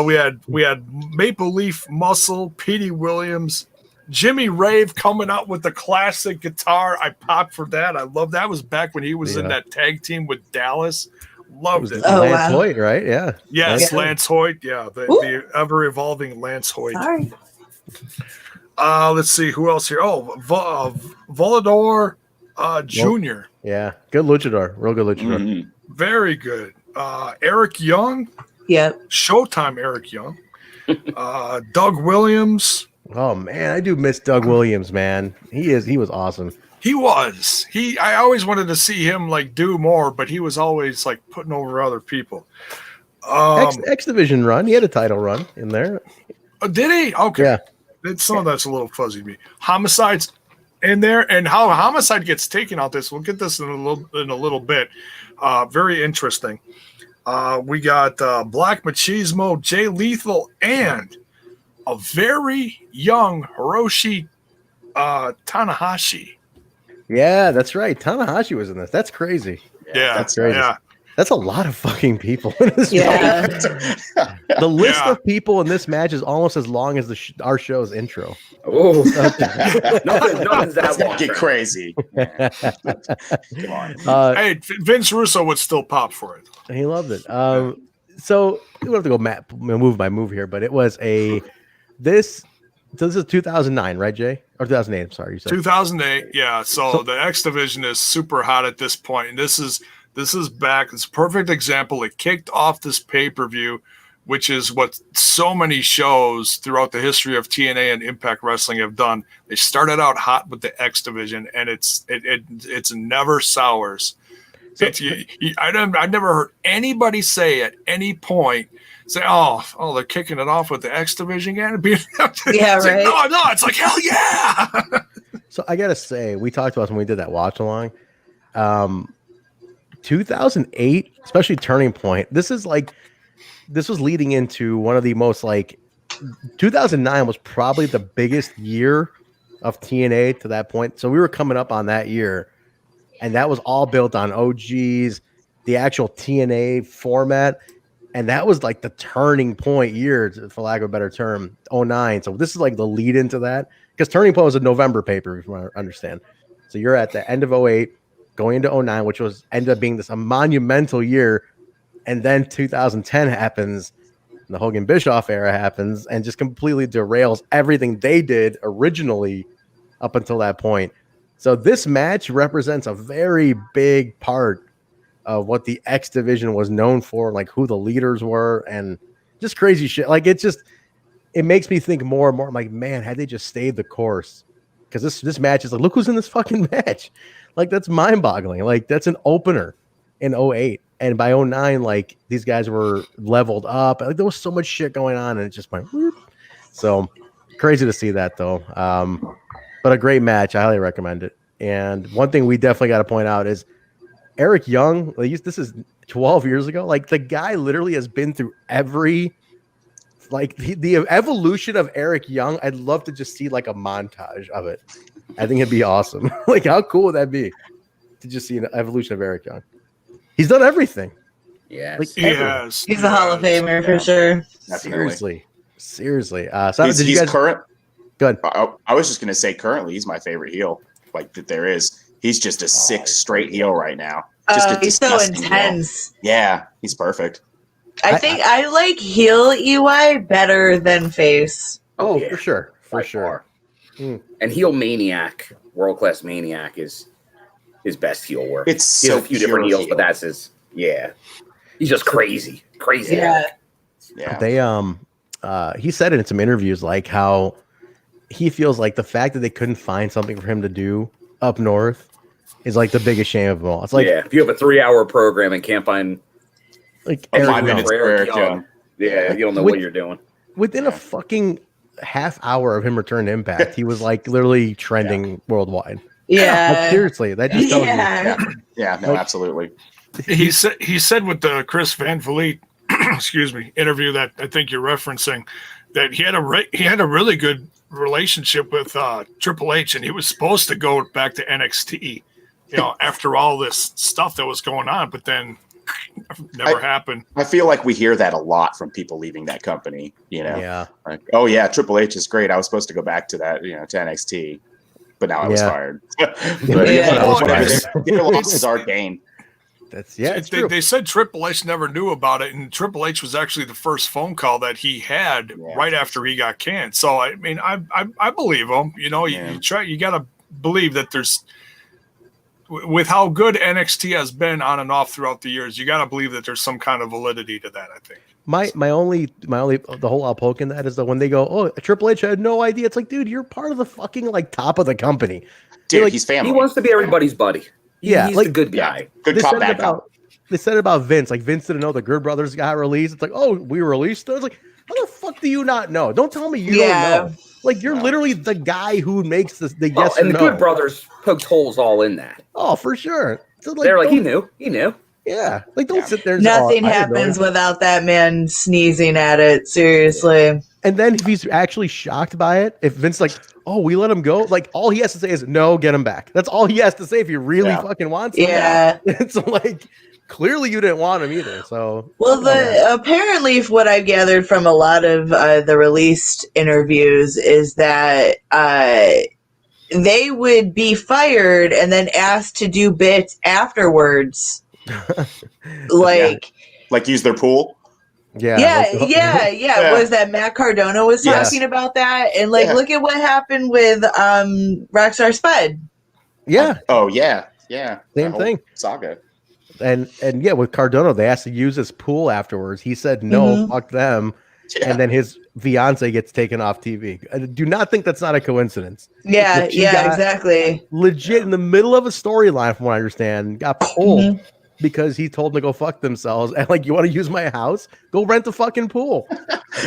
We had Maple Leaf Muscle, Petey Williams, Jimmy Rave coming out with the classic guitar. I popped for that. I love that. Was back when he was in that tag team with Dallas. Loved it. Lance Hoyt, right? Yeah. Yes, Lance Hoyt. Yeah, the ever evolving Lance Hoyt. Sorry. Let's see who else here. Oh, Volador Jr. Yeah, good luchador. Real good luchador. Very good. Eric Young. Yep. Showtime Eric Young. Doug Williams. Oh man, I do miss Doug Williams, man. He was awesome. He was. I always wanted to see him like do more, but he was always like putting over other people. X Division run. He had a title run in there. Did he? Okay. Yeah. Some of that's a little fuzzy to me. Homicide's in there, and how Homicide gets taken out this. We'll get this in a little bit. Very interesting. We got Black Machismo, Jay Lethal, and a very young Hiroshi Tanahashi. Yeah, that's right. Tanahashi was in this. That's crazy. Yeah, that's crazy. Yeah. That's a lot of fucking people in this match. The list of people in this match is almost as long as our show's intro. Oh, nothing's that long. Get crazy. Come on. Hey, Vince Russo would still pop for it. He loved it. So we have to go move by move here, but it was this is 2009, right, Jay? Or 2008? I'm sorry, you said 2008. Yeah. So the X Division is super hot at this point, and this is back. It's a perfect example. It kicked off this pay-per-view which is what so many shows throughout the history of TNA and Impact Wrestling have done. They started out hot with the X division, and it's never sours. I've never heard anybody say at any point, oh, they're kicking it off with the X division again. Yeah, right. No, it's like, hell yeah. So I gotta say, we talked about when we did that watch along. 2008, especially Turning Point. This was leading into one of the most 2009 was probably the biggest year of TNA to that point. So we were coming up on that year, and that was all built on OGs, the actual TNA format. And that was like the turning point year, for lack of a better term, 09. So this is like the lead into that, because Turning Point was a November paper, if you want to understand. So you're at the end of 08, going into 09, which ended up being a monumental year. And then 2010 happens, and the Hogan Bischoff era happens, and just completely derails everything they did originally up until that point. So this match represents a very big part of what the X division was known for, like who the leaders were, and just crazy shit. Like it makes me think more and more. I'm like, man, had they just stayed the course, because this match is like, look who's in this fucking match. Like that's mind boggling. Like that's an opener in 08. And by 09, like these guys were leveled up. Like there was so much shit going on, and it just went whoop. So crazy to see that though. But a great match. I highly recommend it. And one thing we definitely got to point out is Eric Young. This is 12 years ago. Like the guy literally has been through every, like the evolution of Eric Young. I'd love to just see like a montage of it. I think it'd be awesome. Like how cool would that be to just see an evolution of Eric Young? He's done everything. Yeah, like he's a Hall of Famer for sure. Seriously. So he's current. Good. I was just gonna say, currently, he's my favorite heel. Like that, there is. He's just a 6 straight heel right now. He's so intense. Heel. Yeah, he's perfect. I think I like heel EY better than face. Oh, yeah. For sure. And heel Maniac, World Class Maniac is his best heel work. It's he has so a few different pure heels, heel. but that's his. Yeah, he's just crazy. Yeah. They he said it in some interviews, like how he feels like the fact that they couldn't find something for him to do up north is like the biggest shame of them all. It's like, if you have a 3-hour program and can't find like 5 minutes for Eric Young, you don't know what you're doing. Within a fucking half hour of him returning to Impact, he was like literally trending worldwide. Yeah, like, seriously, that just tells you. Absolutely. He said with the Chris Van Vliet, interview that I think you're referencing, that he had a really good relationship with Triple H, and he was supposed to go back to NXT, after all this stuff that was going on, but then never happened. I feel like we hear that a lot from people leaving that company. Yeah. Like, oh yeah, Triple H is great. I was supposed to go back to that, to NXT, but now I was fired. Their losses are gain. They said Triple H never knew about it, and Triple H was actually the first phone call that he had right after he got canned. So I mean, I believe him. You got to believe that there's, with how good NXT has been on and off throughout the years, you got to believe that there's some kind of validity to that. I think. My only the whole I'll poke in that is that when they go, oh, Triple H had no idea. It's like, dude, you're part of the fucking like top of the company. Dude, like, he's family. He wants to be everybody's buddy. Yeah, he's like a good guy. Good cop, bad cop. They said it about Vince. Like Vince didn't know the Good Brothers got released. It's like, oh, we released those. Like, how the fuck do you not know? Don't tell me you don't know. Like you're literally the guy who makes the yes and or the no. Good Brothers poked holes all in that. Oh, for sure. So, they're like, he knew. Yeah, like don't sit there. And Nothing happens without that man sneezing at it. Seriously. And then if he's actually shocked by it, if Vince's like, oh, we let him go, like all he has to say is no, get him back. That's all he has to say if he really fucking wants him. Yeah. It's like clearly you didn't want him either. So apparently what I've gathered from a lot of the released interviews is that they would be fired and then asked to do bits afterwards. Like use their pool. Yeah. Was that Matt Cardona was talking about that? And look at what happened with Rockstar Spud. Yeah. Oh yeah. Same thing. Saga. And yeah, with Cardona, they asked to use his pool afterwards. He said no, fuck them. Yeah. And then his fiance gets taken off TV. I do not think that's not a coincidence. Yeah, That she yeah, got exactly. legit in the middle of a storyline, from what I understand, got pulled because he told them to go fuck themselves. And like, you want to use my house? Go rent a fucking pool.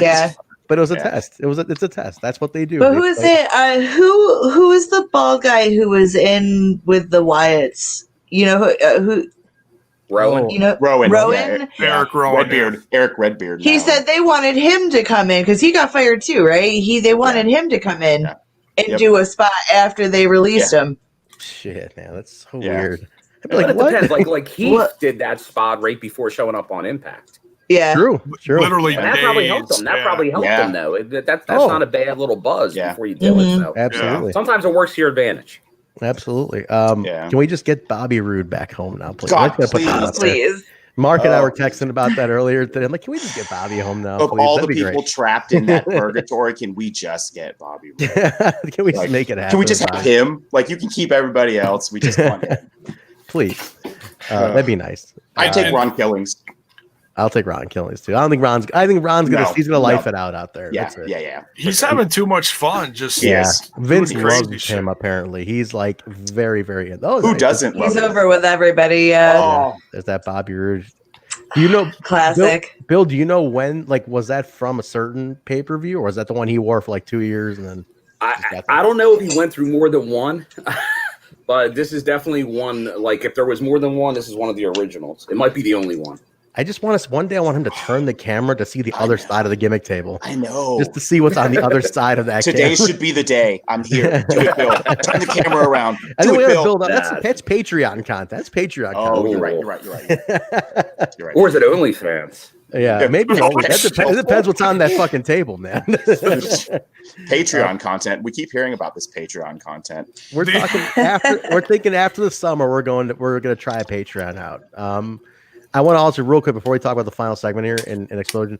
Yeah. But it was a test. It's a test. That's what they do. But They who is play- it? Who is the bald guy who was in with the Wyatts? You know who? Rowan. You know Rowan. Rowan. Yeah. Eric Rowan. Redbeard. Eric Redbeard. He now. said they wanted him to come in because he got fired too, right? They wanted him to come in and do a spot after they released him. Shit, man, that's so weird. I'd be Like, like, it what? depends. Like Heath did that spot right before showing up on Impact. Yeah, True. Literally, And that probably helped him. That probably helped him, though. That's not a bad little buzz before you do it. So Absolutely. sometimes it works to your advantage. Absolutely. Can we just get Bobby Roode back home now, please? God, Let's put that out there. please. Mark and I were texting about that earlier today. I'm like, can we just get Bobby home now? Of Please? all the That'd be people great. trapped in that purgatory, can we just get Bobby Roode? Can we just make it happen? Can we just have Bobby? him? Like, you can keep everybody else. We just want him. Please. That'd be nice. I take Ron Killings. I'll take Ron Killings too. I think Ron's gonna life it out there. Yeah, That's it. yeah. He's having too much fun. Just Vince doing loves crazy shit. him. Apparently, he's like very, very. Who doesn't love He's him? over with everybody. Yeah, there's that Bobby Roode. Do you know Classic. Bill, do you know when? Like, was that from a certain pay per view, or was that the one he wore for like 2 years and then? I don't know if he went through more than one, but this is definitely one. Like, if there was more than one, this is one of the originals. It might be the only one. I just want us one day. I want him to turn the camera to see the other side of the gimmick table. I know. Just to see what's on the other side of that. Today camera. should be the day. I'm here. Do it, Bill. Turn the camera around. I think Do we it, gotta Bill. build up. That's Patreon content. That's Patreon Oh, content. you're right. You're right. You're right. Or is it OnlyFans? Yeah, maybe it depends what's on that fucking table, man. Patreon content. We keep hearing about this Patreon content. We're talking after. We're thinking after the summer. We're gonna try a Patreon out. I want to also real quick before we talk about the final segment here in Xplosion.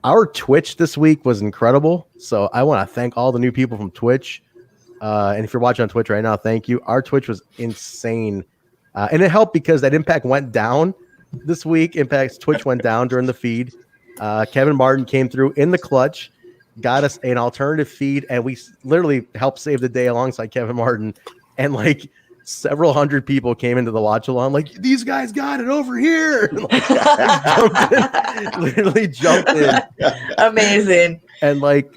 Our Twitch this week was incredible. So I want to thank all the new people from Twitch. And if you're watching on Twitch right now, thank you. Our Twitch was insane, and it helped because that Impact went down this week. Impact's Twitch went down during the feed. Kevin Martin came through in the clutch, got us an alternative feed, and we literally helped save the day alongside Kevin Martin. And like several hundred people came into the watch along, like, these guys got it over here. Literally jumped in. Amazing. And like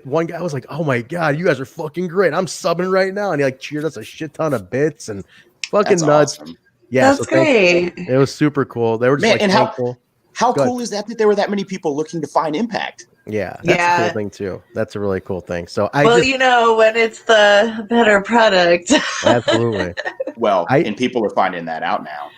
one guy was like, "Oh my god, you guys are fucking great! I'm subbing right now," and he like cheered us a shit ton of bits and fucking That's nuts. awesome. Yeah, That's great. It was super cool. They were just Man, like, and thankful. How Go cool is that there were that many people looking to find Impact? Yeah, that's a Yeah. cool thing too. That's a really cool thing. So Well, you know, when it's the better product. absolutely. Well, and people are finding that out now.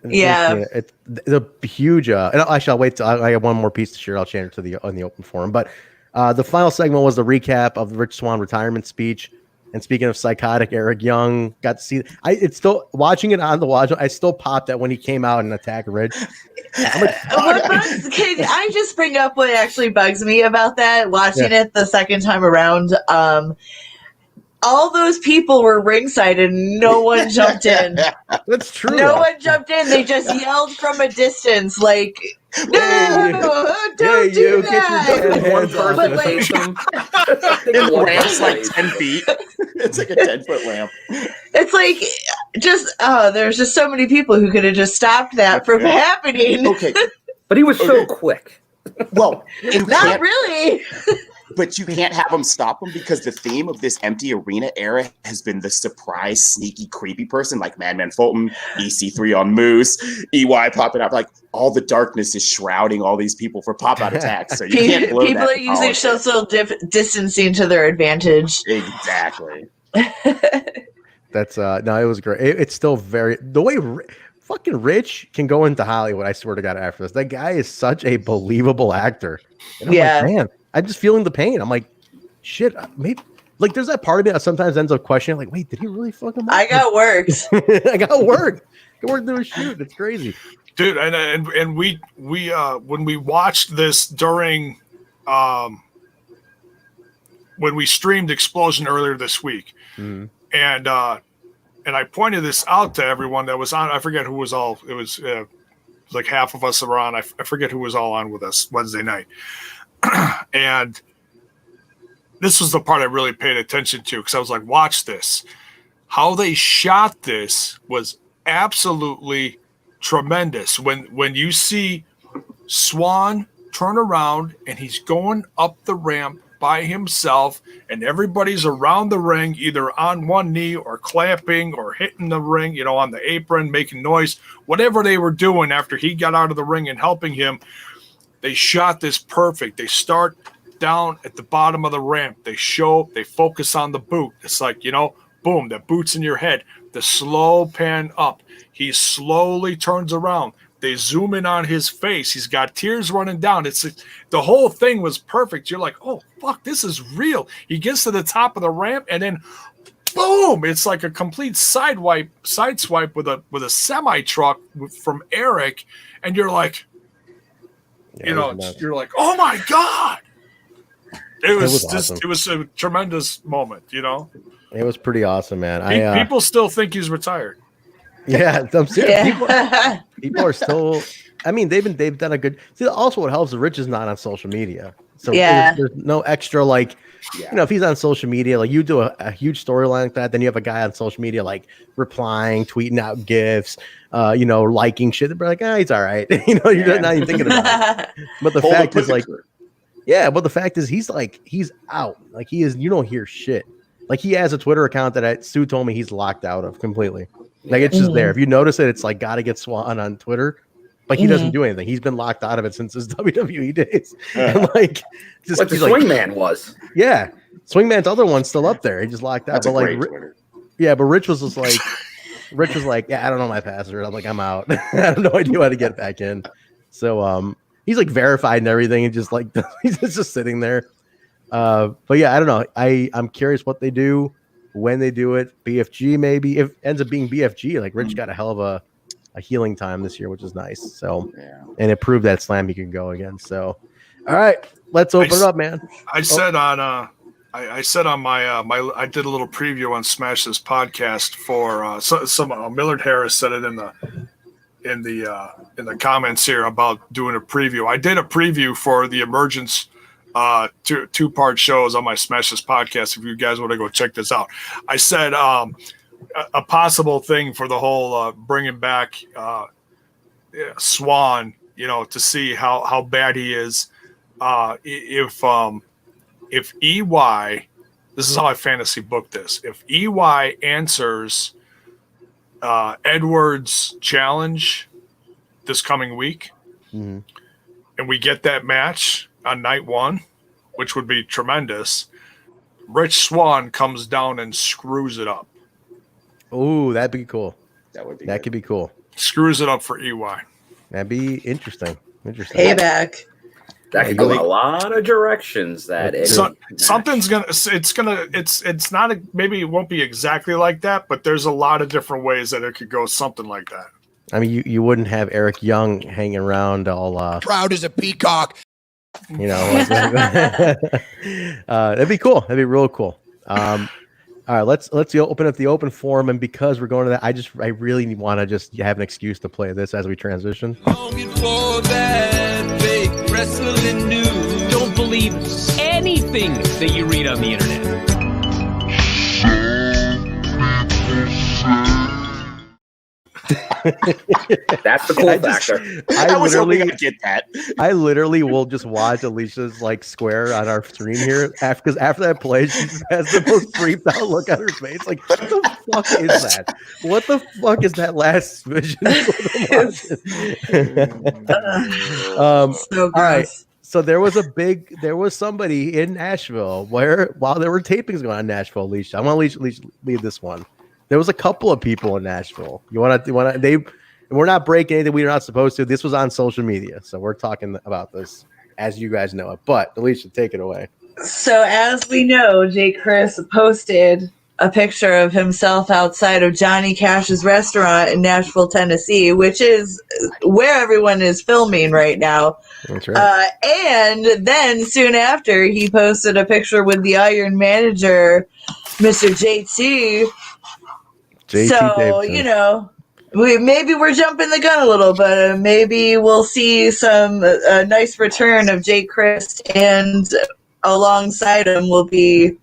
Yeah. It's the huge. And actually, I'll wait till I have one more piece to share. I'll share it on the open forum. But the final segment was the recap of the Rich Swann retirement speech. And speaking of psychotic, Eric Young got to see. It's still watching it on the watch. I still popped that when he came out and attacked Rich. I'm like, Can I just bring up what actually bugs me about that? Watching it the second time around, all those people were ringside and no one jumped in. That's true. No one jumped in. They just yelled from a distance, like, "No, don't do that!" One person But, to like, say some. The ramp's like 10 feet. It's like a 10-foot ramp. it's like there's just so many people who could have just stopped that from happening. Okay. But he was so quick. Well, Not really. But you can't have them stop them because the theme of this empty arena era has been the surprise, sneaky, creepy person like Madman Fulton, EC3 on Moose, EY popping up. Like, all the darkness is shrouding all these people for pop-out attacks. So you can't blow People that are using politics. social distancing to their advantage. Exactly. that's no, it was great. It's still very the way fucking Rich can go into Hollywood. I swear to God, after this, that guy is such a believable actor. And I'm like, man, I'm just feeling the pain. I'm like, shit, maybe. Like, there's that part of me that sometimes ends up questioning, like, wait, did he really fuck him up? I got worked. I got work. I worked through a shoot. It's crazy, dude. And we when we watched this during when we streamed Xplosion earlier this week, and I pointed this out to everyone that was on. I forget who was all. It was like half of us were on. I forget who was all on with us Wednesday night. And this was the part I really paid attention to because I was like, watch this. How they shot this was absolutely tremendous. When you see Swann turn around and he's going up the ramp by himself and everybody's around the ring, either on one knee or clamping or hitting the ring, on the apron, making noise, whatever they were doing after he got out of the ring and helping him, they shot this perfect. They start down at the bottom of the ramp. They focus on the boot. It's like, boom, the boot's in your head. The slow pan up. He slowly turns around. They zoom in on his face. He's got tears running down. The whole thing was perfect. You're like, oh, fuck, this is real. He gets to the top of the ramp and then boom, it's like a complete sideswipe with a semi-truck from Eric. And you're like, you're like, oh my God. It was awesome. It was a tremendous moment, It was pretty awesome, man. People still think he's retired. Yeah, I'm serious. People are still. I mean, they've done a good. See, also what helps is Rich is not on social media, so there's no extra if he's on social media, like you do a huge storyline like that, then you have a guy on social media like replying, tweeting out gifs, liking shit. They're like, he's all right. You're not even thinking about it. But the fact is but the fact is he's out. Like he is. You don't hear shit. Like he has a Twitter account that Sue told me he's locked out of completely. Like it's just there. If you notice it, it's like got to get Swann on Twitter. But he doesn't do anything. He's been locked out of it since his WWE days. And the Swingman was. Yeah, Swingman's other one's still up there. He just locked out. That's but a great Twitter. Yeah, but Rich was just like, I don't know my password. I'm like, I'm out. I have no idea how to get back in. So he's like verified and everything, and just like he's just sitting there. But yeah, I don't know. I'm curious what they do. When they do it, BFG maybe. If it ends up being BFG, like Rich got a hell of a healing time this year, which is nice. So, and it proved that Slam can go again. So, all right, let's open it up, man. I said on my I did a little preview on Smash This podcast for some Millard Harris said it in the comments here about doing a preview. I did a preview for the Emergence. Two-part shows on my Smash This podcast. If you guys want to go check this out, I said a possible thing for the whole bringing back Swann, to see how bad he is. If EY, this is how I fantasy booked this. If EY answers Edwards' challenge this coming week, and we get that match on night one, which would be tremendous, Rich Swann comes down and screws it up. Oh, that'd be cool. That could be cool. Screws it up for EY. That'd be interesting. Payback. That could go in a lot of directions. Something's it's not maybe it won't be exactly like that, but there's a lot of different ways that it could go something like that. I mean, you wouldn't have Eric Young hanging around all proud as a peacock. That'd be cool. That'd be real cool. All right, let's open up the open forum, and because we're going to that, I really want to just have an excuse to play this as we transition. Longing for that big wrestling news. Don't believe anything that you read on the internet. That's the cool factor. I was hoping I'd get that. I literally will just watch Alicia's square on our screen here because after that play, she just has the most freaked out look on her face. Like, what the fuck is that? What the fuck is that last vision? So all right. So there was somebody in Nashville while there were tapings going on in Nashville, Alicia. I want to leave this one. There was a couple of people in Nashville. We're not breaking anything we're not supposed to. This was on social media, so we're talking about this as you guys know it. But Alicia, take it away. So as we know, Jake Chris posted a picture of himself outside of Johnny Cash's restaurant in Nashville, Tennessee, which is where everyone is filming right now. That's right. And then soon after, he posted a picture with the Iron Manager, Mr. JT. JT So, Davidson. you know, maybe we're jumping the gun a little, but maybe we'll see some nice return of Jake Christ, and alongside him will be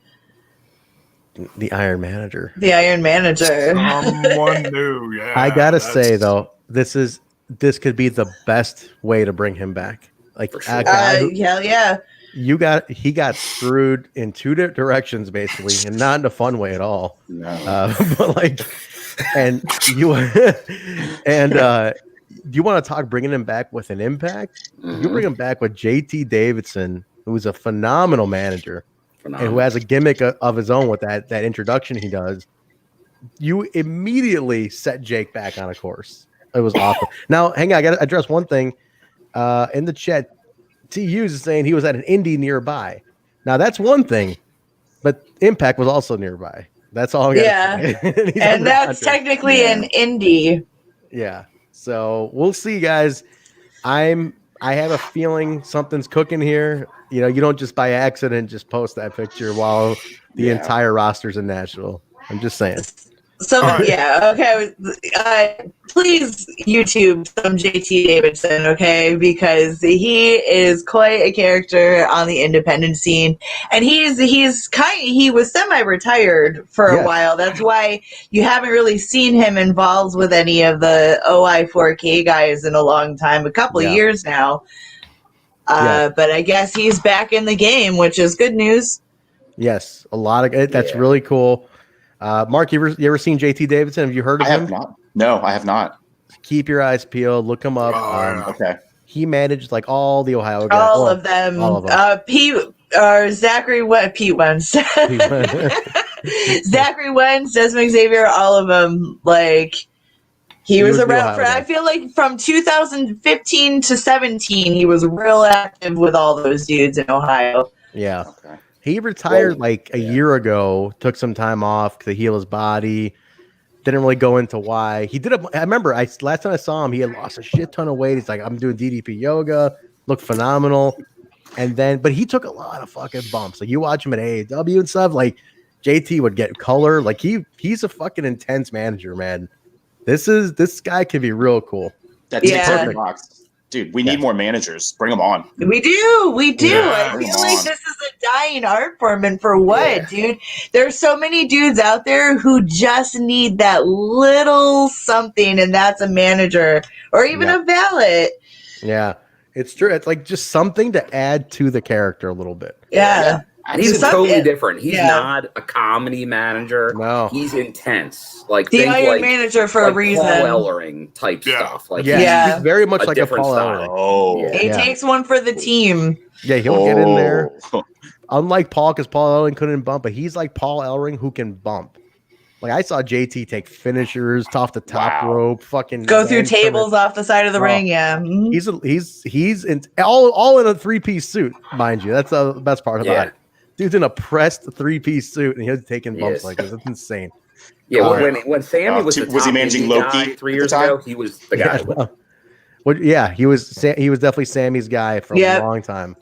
the Iron Manager. The Iron Manager. Someone new, yeah. I gotta say though, this could be the best way to bring him back. Like a guy who, hell yeah. He got screwed in two directions basically, and not in a fun way at all. No. But like, and you want to talk bringing him back with an impact? You bring him back with JT Davidson, who's a phenomenal manager and who has a gimmick of his own with that introduction he does. You immediately set Jake back on a course. It was awesome. Now, hang on, I got to address one thing in the chat. T Hughes is saying he was at an indie nearby. Now that's one thing, but Impact was also nearby. That's all. Yeah, and that's technically an indie. Yeah. So we'll see, guys. I have a feeling something's cooking here. You know, you don't just by accident just post that picture while the entire roster's in Nashville. I'm just saying. So okay. Please YouTube some JT Davidson, okay? Because he is quite a character on the independent scene, and he was semi-retired for a while. That's why you haven't really seen him involved with any of the OI4K guys in a long time, a couple of years now. But I guess he's back in the game, which is good news. Yes, a lot of it. That's really cool. Mark, you ever seen JT Davidson? Have you heard of him? I have not. No, I have not. Keep your eyes peeled. Look him up. Okay. He managed like all the Ohio guys. All of them. Zachary Pete Wentz. Zachary Wentz, Desmond Xavier, all of them. Like he was around for. I feel like from 2015 to 17, he was real active with all those dudes in Ohio. Yeah. Okay. He retired like a year ago, took some time off to heal his body. Didn't really go into why. He did. I remember last time I saw him, he had lost a shit ton of weight. He's like, I'm doing DDP yoga, looked phenomenal. And then, but he took a lot of fucking bumps. Like you watch him at AEW and stuff, like JT would get color. Like he's a fucking intense manager, man. This guy can be real cool. That's perfect. Dude, we need more managers. Bring them on. We do. Yeah, I feel like this is a dying art form, and for what, dude? There's so many dudes out there who just need that little something, and that's a manager or even a valet. Yeah, it's true. It's like just something to add to the character a little bit. Yeah. And he's totally different. He's not a comedy manager. No, he's intense. Like the Iron Manager for a reason. Paul Ellering type stuff. Like he's very much like a Paul style. Ellering. He takes one for the team. Yeah, he'll get in there. Unlike Paul, because Paul Ellering couldn't bump, but he's like Paul Ellering who can bump. Like I saw JT take finishers off the top rope, fucking go through tables off the side of the ring. Yeah, he's in all in a 3-piece suit, mind you. That's the best part about it. Dude's in a pressed 3-piece suit and he's taking bumps like this. It's insane. Yeah, when Sammy was he managing Loki 3 years ago? He was the guy. He was definitely Sammy's guy for a long time.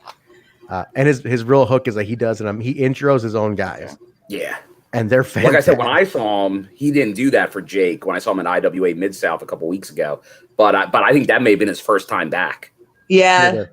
And his real hook is that he does it. He intros his own guys. Yeah. And they're fantastic. Like I said, when I saw him, he didn't do that for Jake. When I saw him in IWA Mid-South a couple weeks ago, but I think that may have been his first time back. Yeah.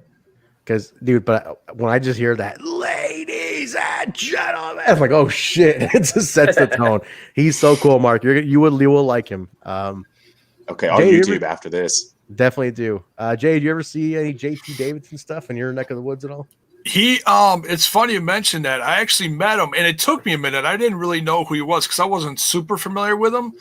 Because, dude, but when I just hear that, ladies and gentlemen, I'm like, oh shit! It just sets the tone. He's so cool, Mark. You will like him. Okay, on Jay, YouTube after this. Definitely do. Jay, do you ever see any JT Davidson stuff in your neck of the woods at all? It's funny you mentioned that. I actually met him, and it took me a minute. I didn't really know who he was because I wasn't super familiar with him.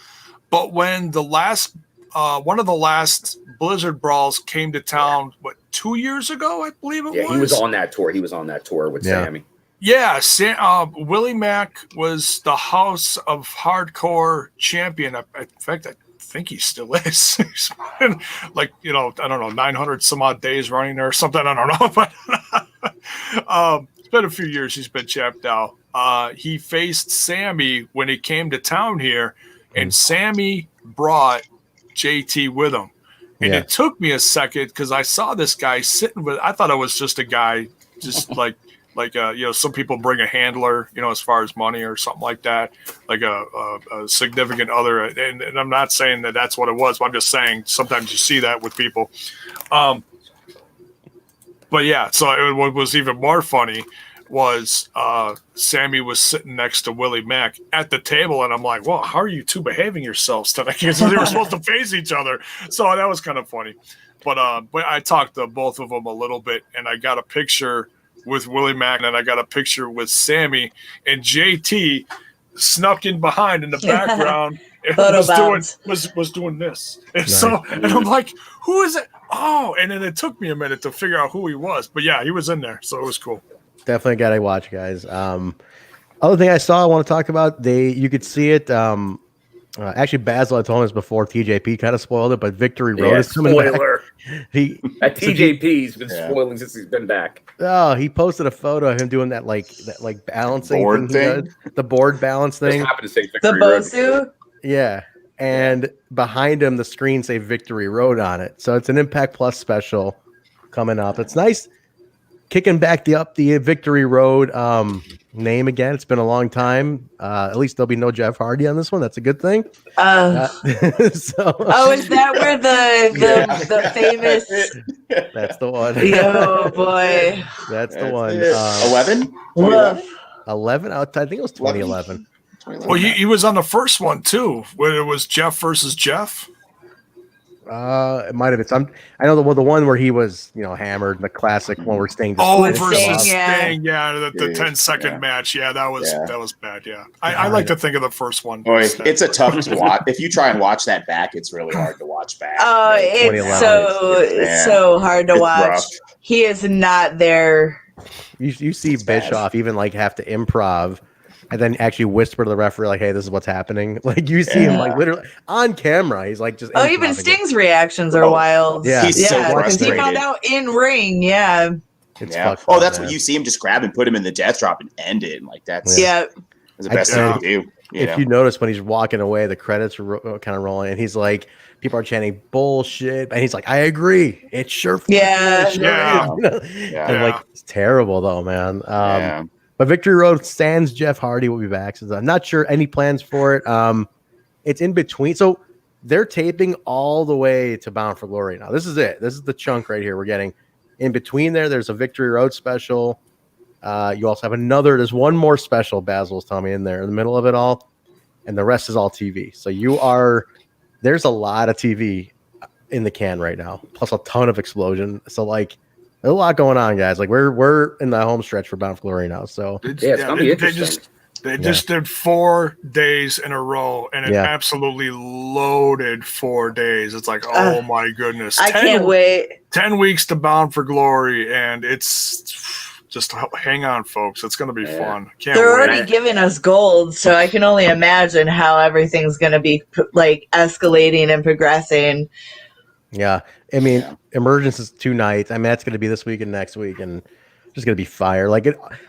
But when the last one of the last Blizzard Brawls came to town, 2 years ago, I believe it was? Yeah, he was on that tour. He was on that tour with Sammy. Yeah, Willie Mack was the House of Hardcore champion. In fact, I think he still is. He's been I don't know, 900 some odd days running there or something. I don't know. But it's been a few years he's been champ now. He faced Sammy when he came to town here, and Sammy brought JT with him. And it took me a second because I saw this guy sitting with, I thought it was just a guy just like Like, some people bring a handler, as far as money or something like that, like a significant other. And I'm not saying that that's what it was, but I'm just saying sometimes you see that with people. But yeah, so what was even more funny was Sammy was sitting next to Willie Mack at the table, and I'm like, well, how are you two behaving yourselves tonight? Because they were supposed to face each other. So that was kind of funny. But I talked to both of them a little bit, and I got a picture with Willie Mack, and I got a picture with Sammy, and JT snuck in behind in the background and was doing this. And and I'm like, who is it? Oh, and then it took me a minute to figure out who he was. But yeah, he was in there, so it was cool. Definitely got to watch, guys. Other thing I saw, I want to talk about, you could see it. Actually, Basil had told us before. TJP kind of spoiled it, but Victory Road is coming back. TJP's been spoiling since he's been back. Oh, he posted a photo of him doing that balancing board thing. The board balance thing. Just happened to say The Victory Road. Bosu? Yeah. And behind him, the screen say Victory Road on it. So it's an Impact Plus special coming up. It's nice kicking back the Victory Road name again. It's been a long time. At least there'll be no Jeff Hardy on this one. That's a good thing. Is that where the famous? That's the one. Oh boy, that's the one. 11? 11? I think it was 2011. Well, he was on the first one too, where it was Jeff versus Jeff. It might have been. I know the one where he was, hammered, the classic one where Sting. Versus Sting, the 10-second match. Yeah, that was bad. Yeah, I like to think of the first one. Boy, it's a tough to watch. If you try and watch that back, it's really hard to watch back. Oh, it's so hard to watch. Rough. He is not there. You see Bischoff even have to improv. And then actually whisper to the referee, like, hey, this is what's happening. Like, you see him, literally on camera. He's just. Oh, even Sting's reactions are wild. Yeah. He's so because he found out in ring. Yeah. That's what you see him just grab and put him in the death drop and end it. And, that's the best thing to do. If you notice when he's walking away, the credits are kind of rolling, and he's like, people are chanting bullshit. And he's like, I agree. It's sure. Yeah. And it's terrible, though, man. But Victory Road stands. Jeff Hardy will be back. So I'm not sure any plans for it. It's in between. So they're taping all the way to Bound for Glory now. This is it. This is the chunk right here we're getting. In between there's a Victory Road special. You also have there's one more special, Basil was telling me, in there in the middle of it all. And the rest is all TV. So there's a lot of TV in the can right now, plus a ton of Xplosion. So there's a lot going on, guys. We're in the home stretch for Bound for Glory now. So it's gonna be interesting. They just did 4 days in a row, and it absolutely loaded 4 days. It's like, oh my goodness! I can't wait. 10 weeks to Bound for Glory, and it's just hang on, folks. It's going to be fun. They're already giving us gold, so I can only imagine how everything's going to be escalating and progressing. Yeah, I mean, Emergence is 2 nights. I mean, that's going to be this week and next week, and just going to be fire.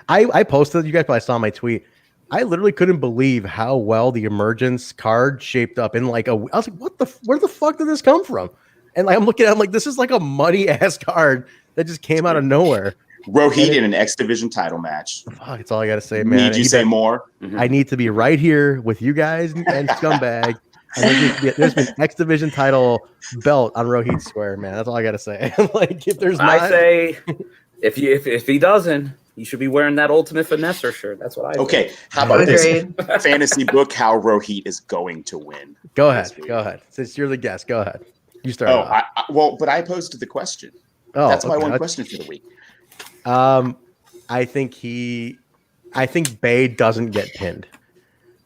I posted. You guys probably saw my tweet. I literally couldn't believe how well the Emergence card shaped up in I was like, where the fuck did this come from? And I'm looking at it, I'm like, this is a money ass card that just came out of nowhere. Rohit in an X Division title match. Fuck, that's all I got to say, man. Need you say more? Mm-hmm. I need to be right here with you guys and Scumbag. And there's an X Division title belt on Rohit Square, man. That's all I got to say. If there's not, I say, if he doesn't, you should be wearing that Ultimate Finesser shirt. That's what I. Okay, how about this fantasy book? How Rohit is going to win? Go ahead. Since you're the guest, go ahead. You start. But I posed the question. Oh, that's my one question for the week. I think Bay doesn't get pinned.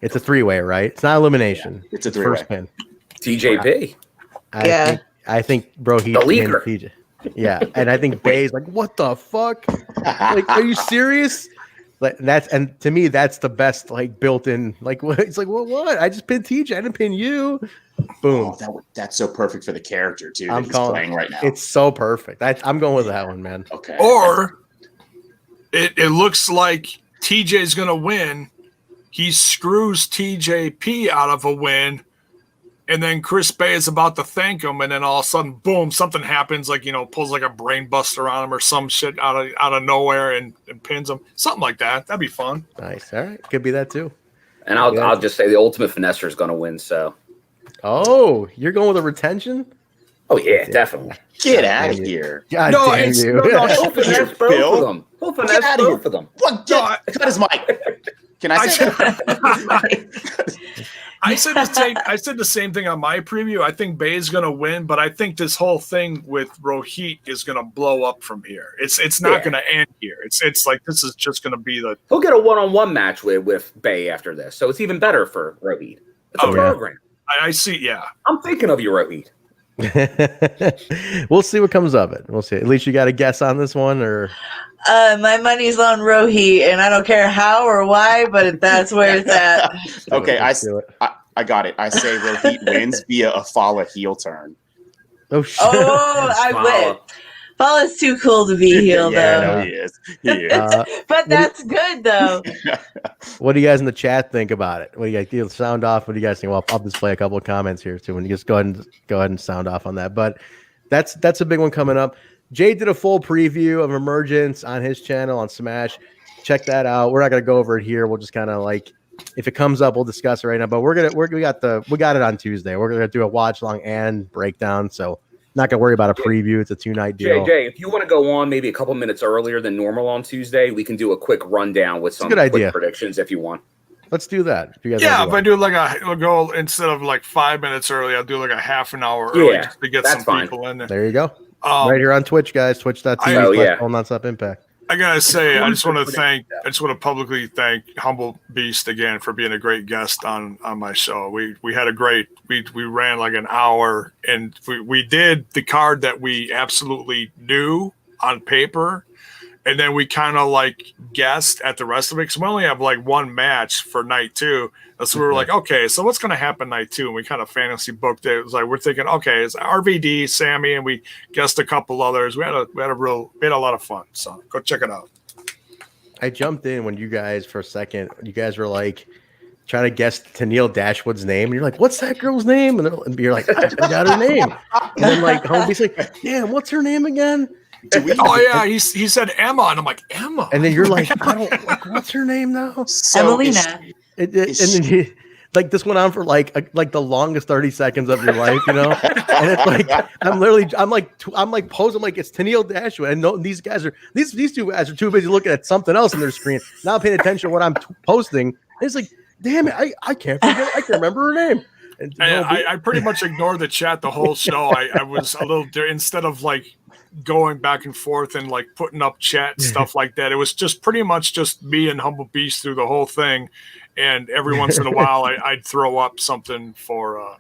It's a 3-way, right? It's not elimination. It's a 3-way. First pin. TJP. I think bro, he pinned TJ. Yeah, and I think Bay's like, what the fuck? Are you serious? And to me, that's the best built-in. It's like, well, what? I just pinned TJ. I didn't pin you. Boom. Oh, that's so perfect for the character too. That he's playing right now. It's so perfect. I'm going with that one, man. Okay. Or it looks like TJ's gonna win. He screws TJP out of a win, And then Chris Bay is about to thank him, and then all of a sudden, boom, something happens, like, pulls like a brain buster on him or some shit out of nowhere and pins him. Something like that. That'd be fun. Nice. All right. Could be that too. And I'll just say the Ultimate Finesser is going to win, so. Oh, you're going with a retention? Oh, yeah, definitely. Get out of here. God damn you. No, he'll finesse both of them. He'll finesse both of them. What? Cut his mic. Can I say that? I said the same thing on my preview. I think Bay is going to win, but I think this whole thing with Rohit is going to blow up from here. It's not going to end here. It's like this is just going to be the. He'll get a one-on-one match with Bay after this, so it's even better for Rohit. It's a program. I see. Yeah, I'm thinking of you, Rohit. We'll see what comes of it. We'll see. At least you got a guess on this one, or my money's on Rohit, and I don't care how or why, but that's where it's at. Okay, I got it. I say Rohit wins via a Fala heel turn. Oh shit! Oh, I win. Fala's too cool to be heel, Yeah, though. no, he is. But that's good, though. What do you guys in the chat think about it? What do you guys do? Sound off? What do you guys think? Well, I'll display a couple of comments here too. When you just go ahead and sound off on that. But that's a big one coming up. Jay did a full preview of Emergence on his channel on Smash. Check that out. We're not gonna go over it here. We'll just kind of like, if it comes up, we'll discuss it right now. But we got it on Tuesday. We're gonna do a watch long and breakdown. So not gonna worry about a preview. It's a 2-night deal. Jay, if you want to go on maybe a couple minutes earlier than normal on Tuesday, we can do a quick rundown with some quick predictions if you want. Let's do that. If you guys if I do like I'll go instead of like 5 minutes early, I'll do like a half an hour early just to get some people in there. There you go. Right here on Twitch, guys. Twitch.tv/Nonstop Impact. I gotta say, I just want to publicly thank Humble Beast again for being a great guest on my show. We had a great, we ran like an hour, and we did the card that we absolutely knew on paper, and then we kind of like guessed at the rest of it, because we only have like one match for night 2. So we were like, okay, so what's going to happen night 2? And we kind of fantasy booked it. It was like, we're thinking, okay, it's RVD, Sammy, and we guessed a couple others. We had a lot of fun. So go check it out. I jumped in when you guys, for a second, you guys were like trying to guess Tennille Dashwood's name. And you're like, what's that girl's name? And you're like, I forgot her name. And then like, Homie's like, damn, what's her name again? He said Emma, and I'm like, Emma. And then you're like, I don't like, what's her name now? Emelina. And then like this went on for like the longest 30 seconds of your life, you know. And it's like I'm like posing like it's Tennille Dashwood, and no, these two guys are too busy looking at something else on their screen, not paying attention to what I'm posting. And it's like, damn it, I can't forget, I can remember her name. And I pretty much ignored the chat the whole show. I was a little instead of like going back and forth and like putting up chat and stuff like that. It was just pretty much just me and Humble Beast through the whole thing. And every once in a while, I'd throw up something for a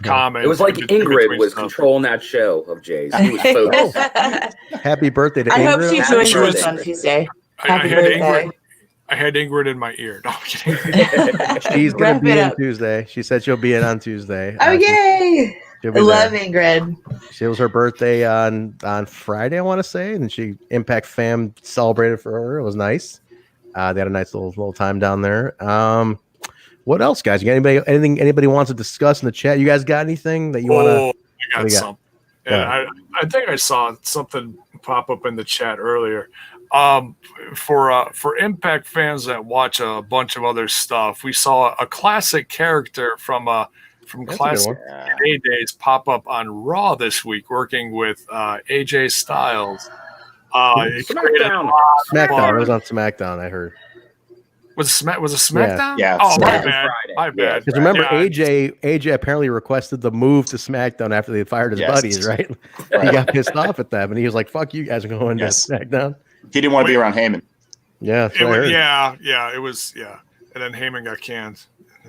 comment. It was like Ingrid was controlling that show of Jay's. He was focused. Happy birthday to Ingrid. I hope she joins us on Tuesday. Happy birthday. I had Ingrid in my ear. No, I'm kidding. She's going to be in Tuesday. She said she'll be in on Tuesday. Oh, yay. I love Ingrid. It was her birthday on Friday, I want to say. And Impact Fam celebrated for her. It was nice. They had a nice little time down there. What else, guys? You got anything anybody wants to discuss in the chat? You guys got anything that you want to? I got something. And I think I saw something pop up in the chat earlier. For Impact fans that watch a bunch of other stuff, we saw a classic character from classic TNA days pop up on Raw this week, working with AJ Styles. SmackDown. It was on SmackDown, I heard. Was it SmackDown? Yeah. Oh, my bad. My bad. Because remember, AJ apparently requested the move to SmackDown after they fired his buddies, right? He got pissed off at them, and he was like, "Fuck you guys, are going to SmackDown." He didn't want to be around Heyman. Yeah, it was. And then Heyman got canned,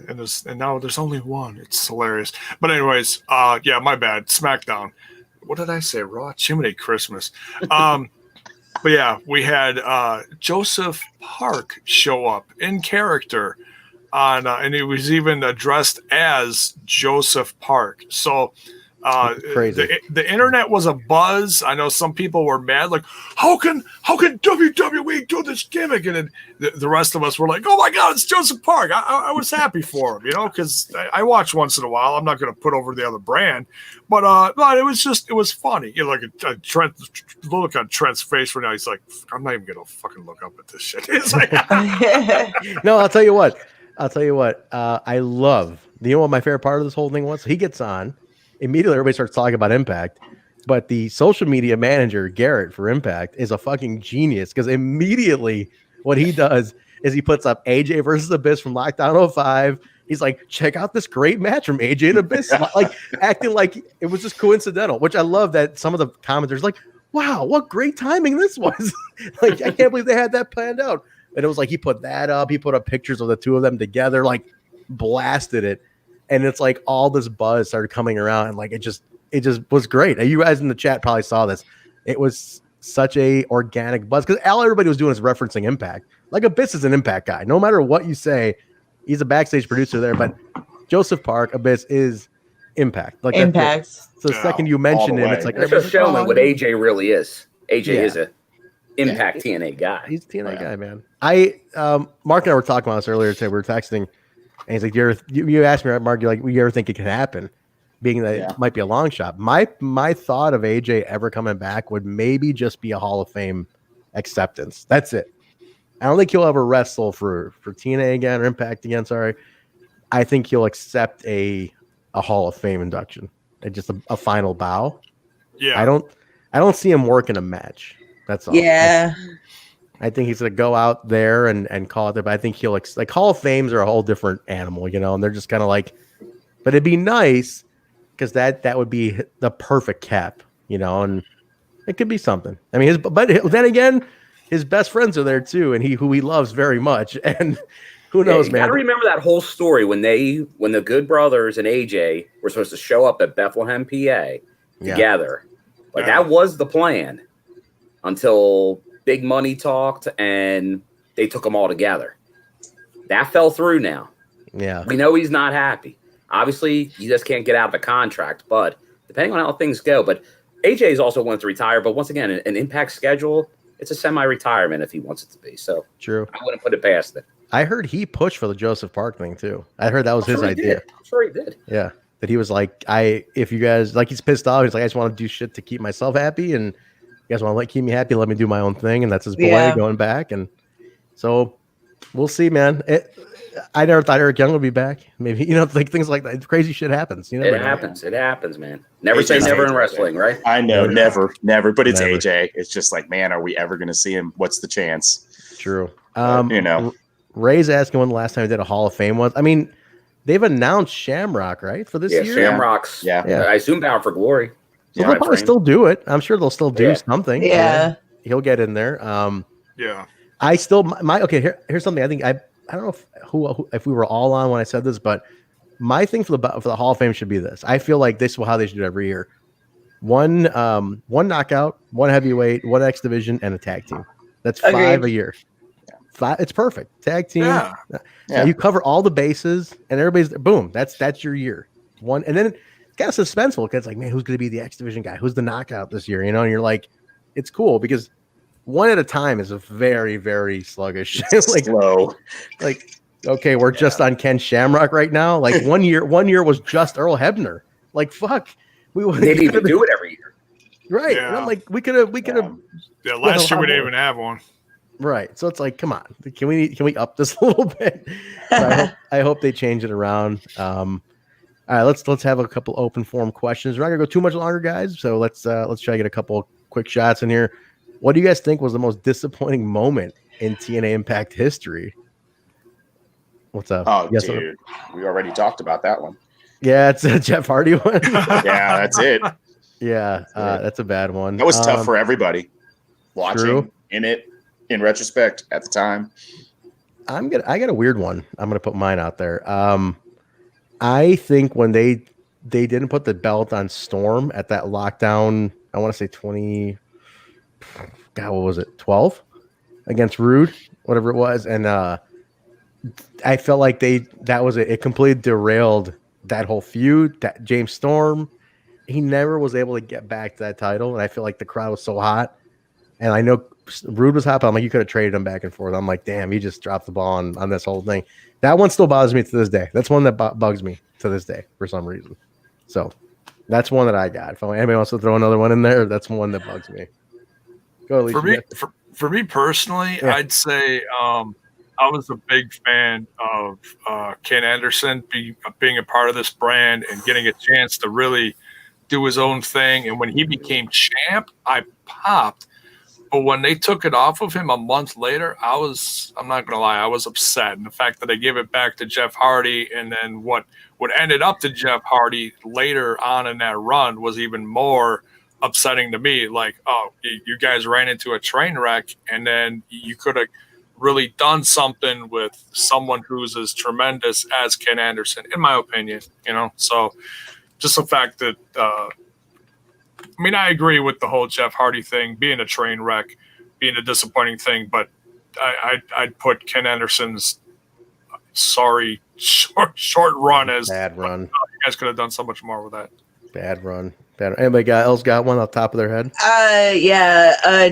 and now there's only one. It's hilarious. But anyways, my bad. SmackDown. What did I say? Raw? Chimney Christmas. But yeah, we had Joseph Park show up in character on, and he was even addressed as Joseph Park. So Crazy. The internet was a buzz. I know some people were mad, like, how can WWE do this gimmick? And then the rest of us were like, oh my god, it's Joseph Park. I was happy for him, because I watch once in a while. I'm not going to put over the other brand, but it was funny. Like a Trent look on Trent's face right now. He's like, I'm not even going to fucking look up at this shit. It's like, no, I'll tell you what. I love. You know what my favorite part of this whole thing was? He gets on. Immediately, everybody starts talking about Impact, but the social media manager, Garrett, for Impact is a fucking genius because immediately what he does is he puts up AJ versus Abyss from Lockdown 05. He's like, check out this great match from AJ and Abyss, like acting like it was just coincidental, which I love that some of the commenters like, wow, what great timing this was. Like, I can't believe they had that planned out. And it was like he put that up. He put up pictures of the two of them together, like blasted it. And it's like all this buzz started coming around, and like it just was great. And you guys in the chat probably saw this. It was such a organic buzz because all everybody was doing is referencing Impact. Like Abyss is an Impact guy. No matter what you say, he's a backstage producer there. But Joseph Park, Abyss is Impact. Like Impact. So the second you mention him, it's like it's just showing what AJ really is. AJ is a Impact TNA guy. He's a TNA guy, man. Mark and I were talking about this earlier today. We were texting. And he's like, you asked me, right, Mark, you're like, you ever think it could happen? Being that it might be a long shot. My thought of AJ ever coming back would maybe just be a Hall of Fame acceptance. That's it. I don't think he'll ever wrestle for TNA again or Impact again. Sorry. I think he'll accept a Hall of Fame induction and just a final bow. Yeah. I don't see him working a match. That's all. Yeah. I think he's going to go out there and call it there, but I think he'll like Hall of Fames are a whole different animal, and they're just kind of like, but it'd be nice because that would be the perfect cap, and it could be something. I mean, but then again, his best friends are there too, and who he loves very much, and who knows, man. I remember that whole story when the Good Brothers and AJ were supposed to show up at Bethlehem, PA together. Like that was the plan until Big Money talked, and they took them all together. That fell through now. Yeah. We know he's not happy. Obviously, you just can't get out of the contract, but depending on how things go. But AJ's also wanted to retire, but once again, an Impact schedule, it's a semi-retirement if he wants it to be. So true. I wouldn't put it past it. I heard he pushed for the Joseph Park thing, too. I heard that was his idea. I'm sure he did. Yeah. That he was like, if you guys, like he's pissed off. He's like, I just want to do shit to keep myself happy, and you guys want to keep me happy, let me do my own thing. And that's his boy going back. And so we'll see, man. I never thought Eric Young would be back. Maybe, like things like that. Crazy shit happens. It happens, man. Never say never in wrestling, right? I know, never. But it's AJ. It's just like, man, are we ever going to see him? What's the chance? True. Ray's asking when the last time he did a Hall of Fame was. I mean, they've announced Shamrock, right? For this year? Shamrock's. Yeah. I assume Bound for Glory. So they'll probably still do it. I'm sure they'll still do something. Yeah. He'll get in there. Yeah. I still here's something. I think I don't know if we were all on when I said this, but my thing for the Hall of Fame should be this. I feel like this is how they should do it every year. One knockout, one heavyweight, one X division, and a tag team. That's 5 a year. 5. It's perfect. Tag team. Yeah. You cover all the bases, and everybody's boom. That's your year. One, and then it's kind of suspenseful because it's like, man, who's going to be the X division guy? Who's the knockout this year? And you're like, it's cool because one at a time is a very, very sluggish. Like slow. Like, okay, we're just on Ken Shamrock right now. Like one year was just Earl Hebner. Like, fuck. They didn't even do it every year. Right. Yeah. And I'm like, we could have. Yeah, last year we didn't even have one. Right. So it's like, come on. Can we up this a little bit? So I hope they change it around. All right, let's have a couple open form questions. We're not gonna go too much longer, guys. So let's try to get a couple quick shots in here. What do you guys think was the most disappointing moment in TNA Impact history? What's up? Oh, dude, we already talked about that one. Yeah, it's a Jeff Hardy one. Yeah, that's it. Yeah, that's a bad one. That was tough for everybody watching in retrospect at the time. I got a weird one. I'm gonna put mine out there. I think when they didn't put the belt on Storm at that lockdown, I want to say 20. God, what was it? 12 against Rude, whatever it was, and I felt like that was it. It completely derailed that whole feud. That James Storm, he never was able to get back to that title, and I feel like the crowd was so hot. And I know Rude was hot, but I'm like, you could have traded him back and forth. I'm like, damn, he just dropped the ball on this whole thing. That one still bothers me to this day. That's one that bugs me to this day for some reason. So that's one that I got. If anybody wants to throw another one in there, that's one that bugs me. Go, Alicia. For me personally, I'd say I was a big fan of Ken Anderson being a part of this brand and getting a chance to really do his own thing. And when he became champ, I popped. But when they took it off of him a month later, I'm not going to lie, I was upset. And the fact that they gave it back to Jeff Hardy, and then what ended up to Jeff Hardy later on in that run was even more upsetting to me. Like, oh, you guys ran into a train wreck, and then you could have really done something with someone who's as tremendous as Ken Anderson, in my opinion, So just the fact that, I agree with the whole Jeff Hardy thing, being a train wreck, being a disappointing thing, but I'd put Ken Anderson's short run as bad run. You guys could have done so much more with that. Bad run. Anybody else got one off the top of their head?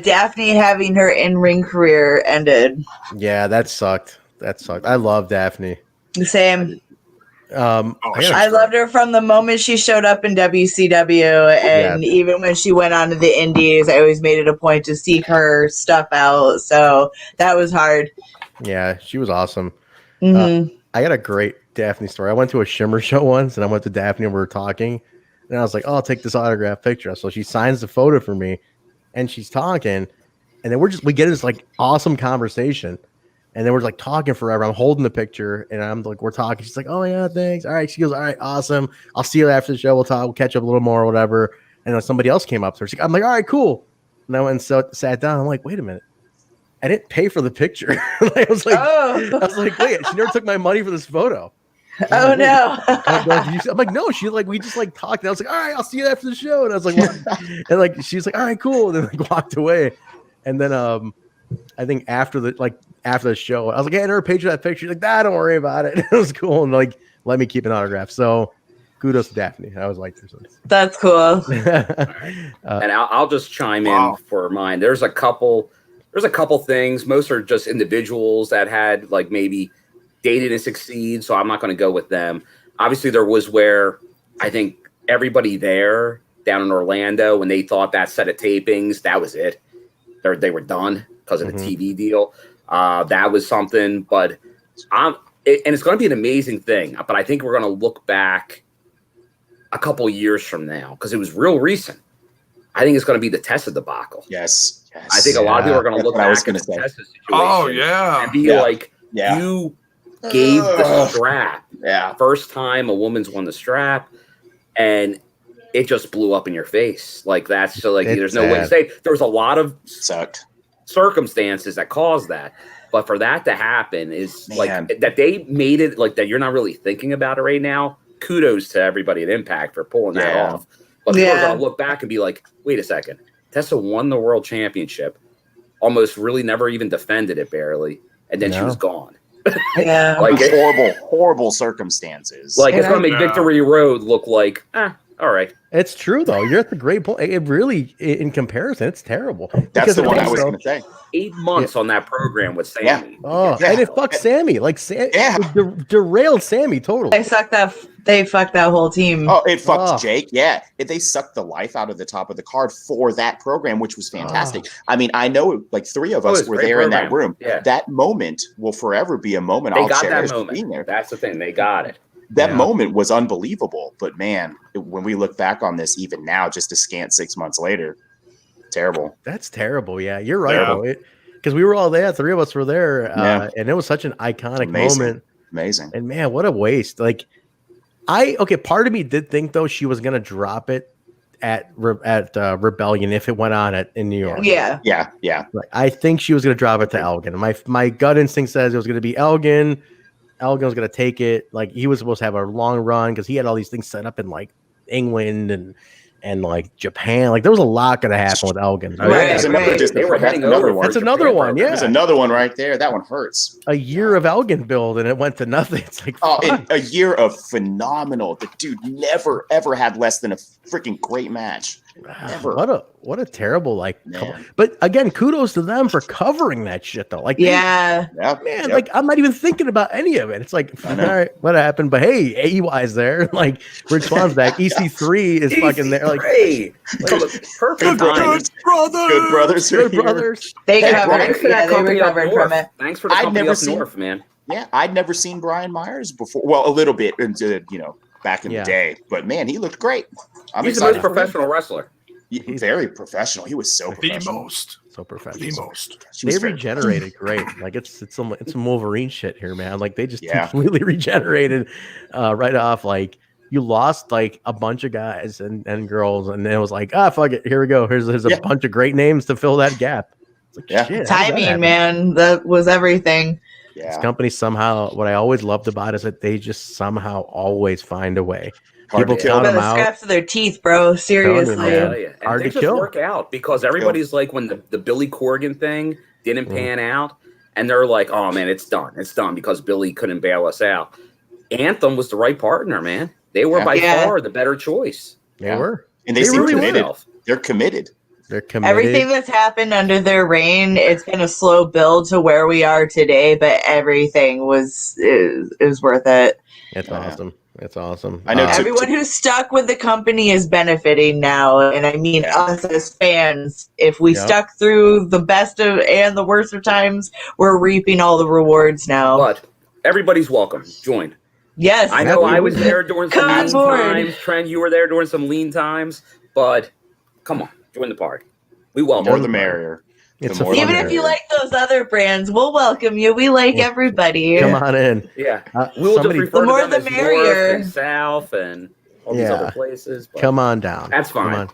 Daphne having her in-ring career ended. Yeah, that sucked. I love Daphne. Same. I loved her from the moment she showed up in WCW, and even when she went on to the Indies, I always made it a point to seek her stuff out. So that was hard. Yeah, she was awesome. Mm-hmm. I got a great Daphne story. I went to a Shimmer show once, and I went to Daphne, and we were talking, and I was like, "Oh, I'll take this autograph picture." So she signs the photo for me, and she's talking, and then we get this like awesome conversation. And then we're like talking forever. I'm holding the picture, and I'm like, we're talking. She's like, "Oh yeah, thanks." All right. She goes, "All right, awesome. I'll see you after the show. We'll talk. We'll catch up a little more, or whatever." And then somebody else came up to her. I'm like, "All right, cool." And I went and sat down. I'm like, "Wait a minute, I didn't pay for the picture." I was like, "Wait, she never took my money for this photo." Oh no! I'm like, "No." She we just like talked. And I was like, "All right, I'll see you after the show." And I was like, "What?" And like she's like, "All right, cool." And then walked away. And then I think after the show, I was like, "Hey, I never paid for that picture." She's like, "Nah, don't worry about it." It was cool, and let me keep an autograph. So, kudos to Daphne. I was like, that's cool. And I'll just chime in for mine. There's a couple things. Most are just individuals that had maybe dated and succeed. So I'm not going to go with them. Obviously, there was where I think everybody there down in Orlando, when they thought that set of tapings, that was it. They were done because of the TV deal. That was something, but and it's going to be an amazing thing. But I think we're going to look back a couple years from now because it was real recent. I think it's going to be the Tessa debacle. Yes. I think a lot of people are going to look back at the Tessa situation. Oh yeah, and be like, you gave the strap. Yeah, first time a woman's won the strap, and it just blew up in your face. That's so there's no way to say. There was a lot of circumstances that caused that, but for that to happen is that they made it that you're not really thinking about it right now. Kudos to everybody at Impact for pulling that off. But people are going to look back and be like, wait a second, Tessa won the world championship, almost really never even defended it barely, and then she was gone. Yeah, horrible circumstances. It's going to make Victory Road look like all right. It's true though. You're at the great point. It really, in comparison, it's terrible. That's the one I was going to say. 8 months on that program with Sammy. Yeah. Oh, and it fucked Sammy. It derailed Sammy totally. They fucked that whole team. Oh, it fucked Jake. Yeah, they sucked the life out of the top of the card for that program, which was fantastic. I know 3 of us were there in that room. Yeah. That moment will forever be a moment I'll cherish being there. That's the thing. They got it. That moment was unbelievable, but man, when we look back on this, even now, just a scant 6 months later, terrible. That's terrible. Yeah, you're right. Because we were all there, 3 of us were there, and it was such an iconic moment. Amazing. And man, what a waste. Part of me did think though she was gonna drop it at Rebellion if it went on in New York. Yeah. I think she was gonna drop it to Elgin. My gut instinct says it was gonna be Elgin. Elgin was going to take it. He was supposed to have a long run because he had all these things set up in England and like Japan. Like there was a lot gonna happen with Elgin. There's another one. That's another one. Yeah, there's another one right there. That one hurts. A year of Elgin build and it went to nothing. It's like a year of phenomenal. The dude never ever had less than a freaking great match. Never. What a terrible but again, kudos to them for covering that shit though. Like man, like I'm not even thinking about any of it. It's like all right, what happened? But hey, AEY's there. Like Rich Swann's back. EC3 is fucking there. Like perfect brothers. Good brothers. They covered. They recovered from it. Thanks for the company up north, man. Yeah, I'd never seen Brian Myers before. Well, a little bit into back in the day, but man, he looked great. He's the most professional wrestler. Very professional. He was so professional. So professional. The most. They regenerated great. Like it's some Wolverine shit here, man. Like they just completely regenerated right off. Like you lost like a bunch of guys and girls, and then it was like, fuck it, here we go. Here's a bunch of great names to fill that gap. It's like, shit, timing, man. That was everything. Yeah. This company somehow, what I always loved about it is that they just somehow always find a way. People count them out. Scraps of their teeth, bro. Seriously. And hard to kill. Work out because everybody's like, when the Billy Corgan thing didn't pan out, and they're like, oh man, it's done. It's done because Billy couldn't bail us out. Anthem was the right partner, man. They were by far the better choice. They were. And they seem really committed. were. They're committed. They're committed. Everything that's happened under their reign, it's been a slow build to where we are today, but everything was worth it. It's awesome. It's awesome. I know everyone who's stuck with the company is benefiting now, and I mean us as fans. If we stuck through the best of and the worst of times, we're reaping all the rewards now. But everybody's welcome. Join. Yes, I know. I was there during some lean times. Trent, you were there during some lean times, but come on, join the party. We welcome. More the merrier. Even if you like those other brands, we'll welcome you. We like everybody. Come on in. Yeah, we'll just refer the more to them the as merrier. North and South and all these other places. But come on down. That's fine. Come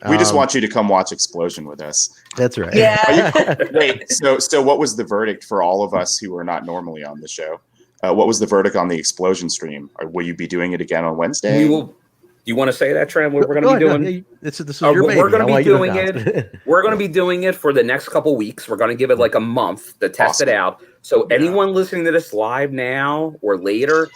on. We just want you to come watch Xplosion with us. That's right. Yeah. Wait. So what was the verdict for all of us who are not normally on the show? What was the verdict on the Xplosion stream? Or will you be doing it again on Wednesday? We will. Do you want to say that, Trent? What we're going to be doing? This is your baby. We're going to be doing it. We're going to be doing it for the next couple weeks. We're going to give it like a month to test it out. So anyone listening to this live now or later,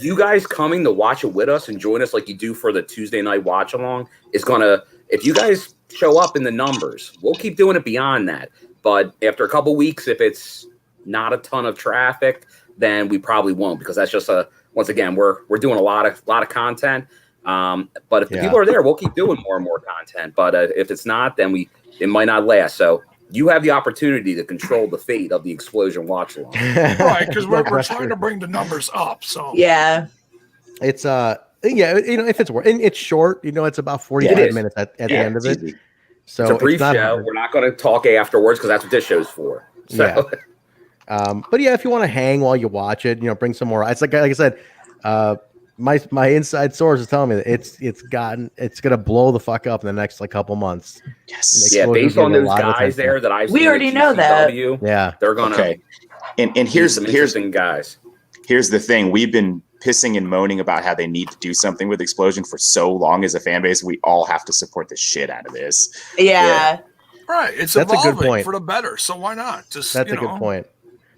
you guys coming to watch it with us and join us like you do for the Tuesday night watch along is going to. If you guys show up in the numbers, we'll keep doing it beyond that. But after a couple weeks, if it's not a ton of traffic, then we probably won't, because that's just once again we're doing a lot of content. But if the people are there, we'll keep doing more and more content. But if it's not, then it might not last. So you have the opportunity to control the fate of the Xplosion watch along. Right, because we're trying to bring the numbers up. So it's if it's and it's short, it's about 45 minutes at the end of it. So it's a brief show. Hard. We're not going to talk afterwards because that's what this show's for. So. But if you want to hang while you watch it, bring some more. It's like I said, my inside source is telling me that it's going to blow the fuck up in the next couple months. Yes. Yeah, based on those guys there that I've seen. We already know that. Yeah, they're gonna. Okay. And here's some interesting guys. Here's the thing: we've been pissing and moaning about how they need to do something with Xplosion for so long as a fan base. We all have to support the shit out of this. Yeah. Right. It's That's evolving a good point. For the better. So why not? Just that's a good point.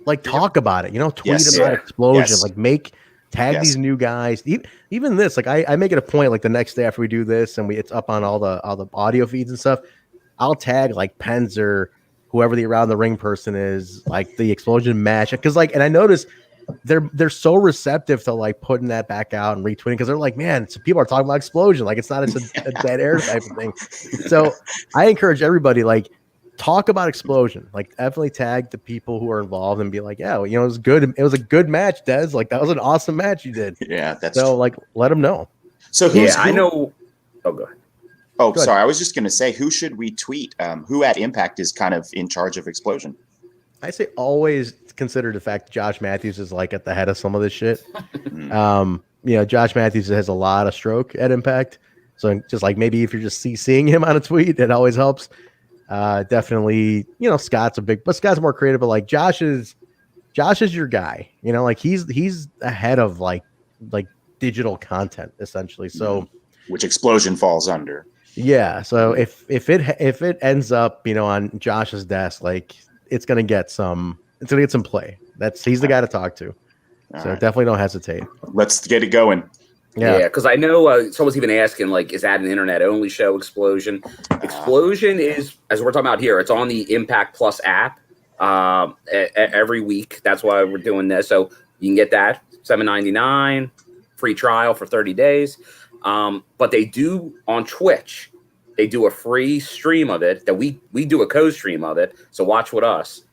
Like talk about it, tweet about Xplosion, Yes. Tag these new guys. Even this, I make it a point, the next day after we do this and it's up on all the audio feeds and stuff, I'll tag Penzer, whoever the around the ring person is, the Xplosion match, because and I notice they're so receptive to putting that back out and retweeting, because they're like, man, so people are talking about Xplosion, it's not a dead air type of thing. So I encourage everybody talk about Xplosion, definitely tag the people who are involved and be like, yeah, it was good. It was a good match, Dez. That was an awesome match you did. Yeah, that's so true. Let them know. So I know. Oh, go ahead. Oh, sorry. I was just going to say, who should we tweet? Who at Impact is kind of in charge of Xplosion? I say always consider the fact Josh Matthews is at the head of some of this shit. Josh Matthews has a lot of stroke at Impact. So just maybe if you're just seeing him on a tweet, it always helps. Definitely, Scott's but Scott's more creative, but Josh is your guy, he's ahead of digital content essentially. So which Xplosion falls under. Yeah. So if it ends up, on Josh's desk, like it's gonna get some play. He's the guy to talk to. So definitely don't hesitate. Let's get it going. Yeah, because I know someone's even asking, like, is that an internet-only show, Xplosion? Xplosion is, as we're talking about here, it's on the Impact Plus app every week. That's why we're doing this. So you can get that, $7.99, free trial for 30 days. But they do, on Twitch, they do a free stream of it that we do a co-stream of it. So watch with us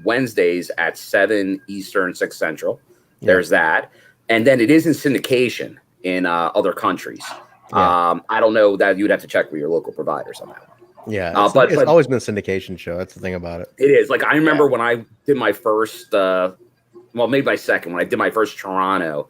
Wednesdays at 7 Eastern, 6 Central. There's that. And then it is in syndication in other countries. I don't know, that you'd have to check with your local provider somehow. Yeah, but it's always been a syndication show. That's the thing about it. It is. Like, I remember when I did my first, maybe my second, when I did my first Toronto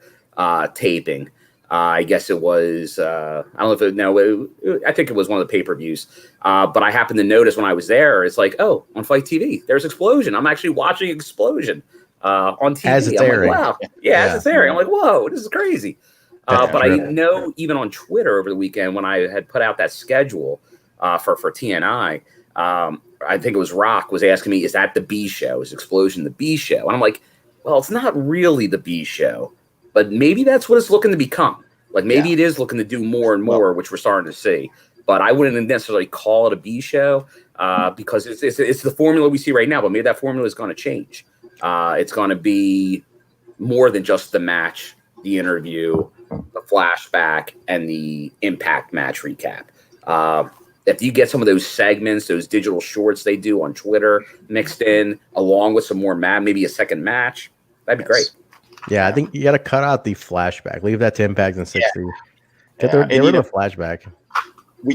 taping. I guess it was, I don't know if I think it was one of the pay-per-views. But I happened to notice when I was there, it's like, oh, on Fight TV, there's Xplosion. I'm actually watching Xplosion on TV. As it's airing. Like, wow. As it's airing. I'm like, whoa, this is crazy. But I know even on Twitter over the weekend, when I had put out that schedule for TNI, I think it was Rock was asking me, is that the B show? Is Xplosion the B show? And I'm like, well, it's not really the B show, but maybe that's what it's looking to become. Like, maybe it is looking to do more and more, which we're starting to see. But I wouldn't necessarily call it a B show because it's the formula we see right now. But maybe that formula is going to change. It's going to be more than just the match, the interview, the flashback, and the Impact match recap. If you get some of those segments, those digital shorts they do on Twitter mixed in, along with some more maybe a second match, that'd be great. Yeah, I think you got to cut out the flashback. Leave that to Impact in 60. Get rid of the flashback.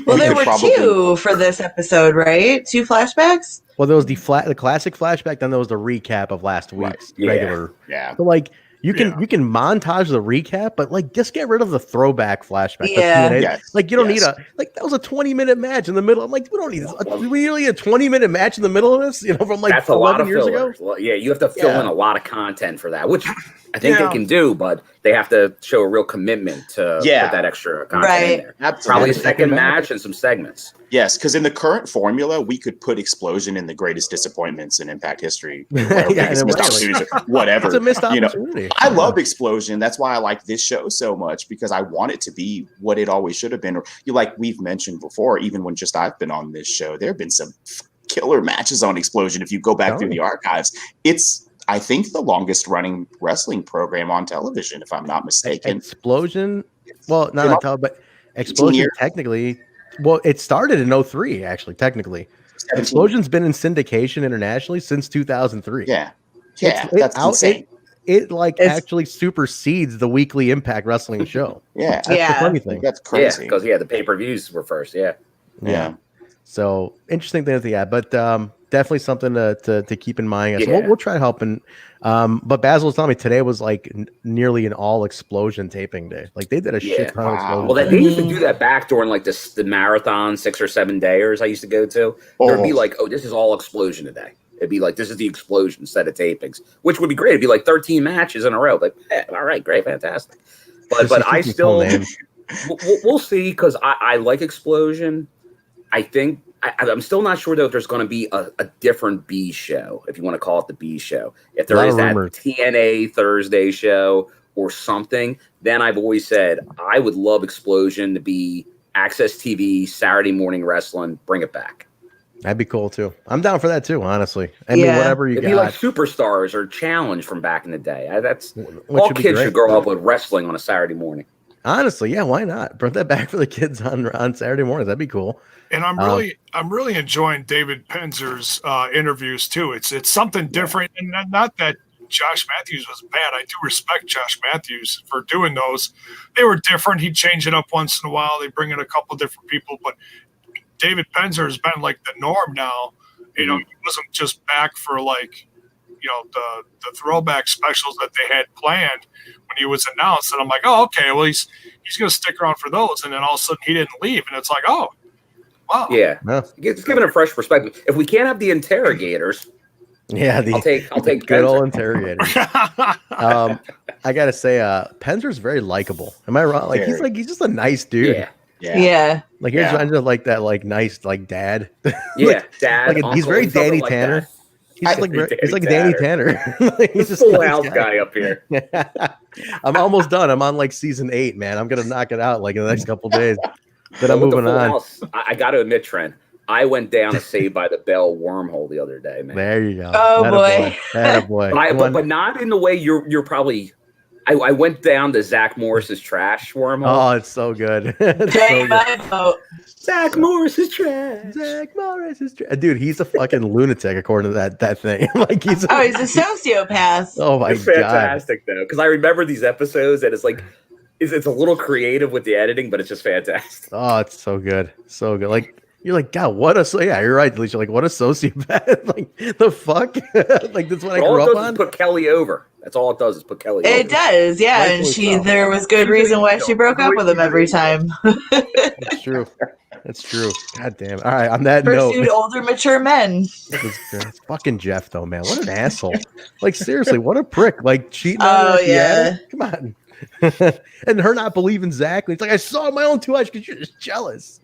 Well, there were two for this episode, right? 2 flashbacks? Well, there was the classic flashback, then there was the recap of last week's regular. Yeah. So, like, you can montage the recap, but like just get rid of the throwback flashback. Yeah. Like you don't need that was a 20-minute match in the middle. I'm like, we don't need this. We really a 20-minute match in the middle of this, from like that's 11 years ago. Well, you have to fill in a lot of content for that, which I think they can do, but they have to show a real commitment to put that extra content in there. Absolutely. Probably a second match and some segments. Yes, because in the current formula, we could put Xplosion in the greatest disappointments in Impact history. Whatever. It's a missed opportunity. I love Xplosion. That's why I like this show so much, because I want it to be what it always should have been. Like we've mentioned before, even when just I've been on this show, there have been some killer matches on Xplosion. If you go back through the archives, it's, I think, the longest running wrestling program on television, if I'm not mistaken. Xplosion, well, not on television, but Xplosion technically, well, it started in 2003, actually, technically. 17. Xplosion's been in syndication internationally since 2003. Yeah. That's insane. It actually supersedes the weekly Impact Wrestling show. That's the funny thing. That's crazy. Because the pay-per-views were first. Yeah. So interesting thing but definitely something to keep in mind. So we'll try helping. But Basil was telling me today was like nearly an all Xplosion taping day. Like they did a shit ton of Xplosion. Well, they used to do that back during like the marathon 6 or 7 dayers I used to go to. There'd be like, this is all Xplosion today. It'd be like, this is the Xplosion set of tapings, which would be great. It'd be like 13 matches in a row. Like, all right, great, fantastic. But I still, we'll see, because I like Xplosion. I think I'm still not sure though if there's going to be a different B show, if you want to call it the B show. If there is that TNA Thursday show or something, then I've always said I would love Xplosion to be Access TV, Saturday morning wrestling. Bring it back. That'd be cool too. I'm down for that too, honestly. I mean, whatever you got. It'd be like Superstars or Challenge from back in the day. That's all kids should grow up with wrestling on a Saturday morning. Honestly, yeah, why not? Bring that back for the kids on Saturday mornings. That'd be cool. And I'm really enjoying David Penzer's interviews too. It's something different, and not that Josh Matthews was bad. I do respect Josh Matthews for doing those. They were different. He'd change it up once in a while. They bring in a couple different people, but David Penzer has been like the norm now. He wasn't just back for like, the throwback specials that they had planned when he was announced. And I'm like, oh, okay, well, he's going to stick around for those. And then all of a sudden he didn't leave. And it's like, oh, wow. Yeah. It's giving a fresh perspective. If we can't have the interrogators, Yeah, I'll take good Penzer. old interrogator. I gotta say, Penzer's very likable. Am I wrong? Like he's just a nice dude. Yeah. Like he's trying to like that like nice like dad. Yeah, dad. Like he's uncle, very something Danny like Tanner. that. He's like Danny Tanner. Like, he's just a Full nice house guy up here. I'm almost done. I'm on like season 8, man. I'm gonna knock it out like in the next couple days. Then I'm With the moving Full on. House, I got to admit, Trent, I went down a Saved by the Bell wormhole the other day, man. There you go. Oh, boy. Boy. But not in the way you're probably. I went down to Zach Morris's trash wormhole. Oh, it's so good. It's so good. Zach Morris is trash. Zach Morris is trash. Dude, he's a fucking lunatic according to that thing. Like he's a sociopath. Oh my It's god. fantastic though, because I remember these episodes and it's like it's a little creative with the editing, but it's just fantastic. Oh, it's so good. So good. Like you're like, God, you're right, Alicia. Like, what a sociopath. Like the fuck? Like that's what I All grew it up does on. is put Kelly over. That's all it does is put Kelly over. It does, yeah. And there was good reason why she broke up with him every time. That's true. That's true. God damn it. All right, on that note. Pursued older, mature men. It's fucking Jeff, though, man. What an asshole. Like, seriously, what a prick. Like, cheating on Oh, her. yeah. Come on. And her not believing Zach. It's like, I saw my own 2 eyes because you're just jealous.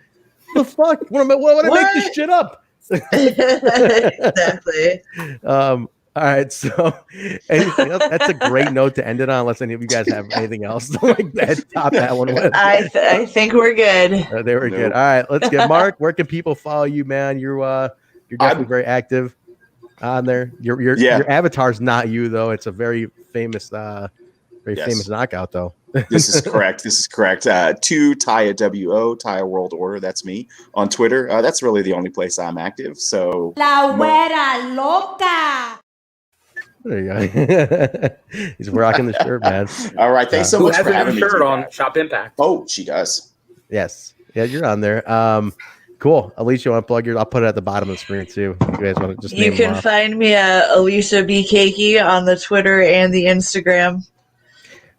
The fuck? What I make this shit up? Exactly. All right, so anything else? That's a great note to end it on, unless any of you guys have anything else to like that top that one with. I think we're good. They were good. All right, let's get Marq. Where can people follow you, man? You're definitely very active on there. Your avatar's not you though. It's a very famous famous knockout though. This is correct. To Taya WO, Taya World Order. That's me on Twitter. That's really the only place I'm active. So La güera loca. There you go. He's rocking the shirt, man. All right. Thanks so much for having me. Shirt on Shop Impact. Oh, she does. Yes. Yeah, you're on there. Cool. Alicia, you want to plug your? I'll put it at the bottom of the screen too. You guys want to just You can find me at Alicia B. Cakey on the Twitter and the Instagram.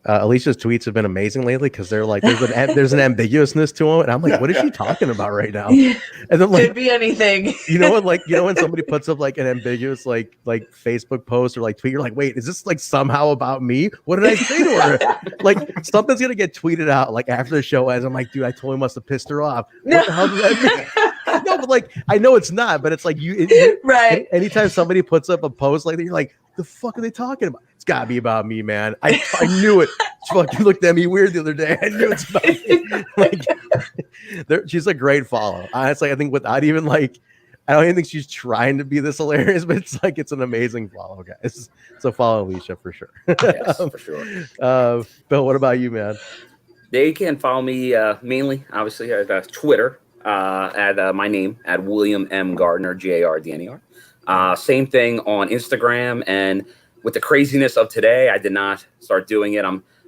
Alicia's tweets have been amazing lately because they're like there's an ambiguousness to them, and I'm like, what is she talking about right now? And then like, could be anything. You know what? Like when somebody puts up like an ambiguous like Facebook post or like tweet, you're like, wait, is this like somehow about me? What did I say to her? Like something's gonna get tweeted out like after the show ends. I'm like, dude, I totally must have pissed her off. What the hell did that mean? No, but like I know it's not, but it's like right. Anytime somebody puts up a post like that, you're like, the fuck are they talking about? It's gotta be about me, man. I knew it. She fucking looked at me weird the other day. I knew it's about me. Like, she's a great follow. Honestly, I think without even like, I don't even think she's trying to be this hilarious, but it's like it's an amazing follow, guys. So follow Alicia for sure. Yes, for sure. Bill, what about you, man? They can follow me mainly, obviously, at Twitter at my name at William M. Gardner, GARDNER. Same thing on Instagram, and with the craziness of today, I did not start doing it.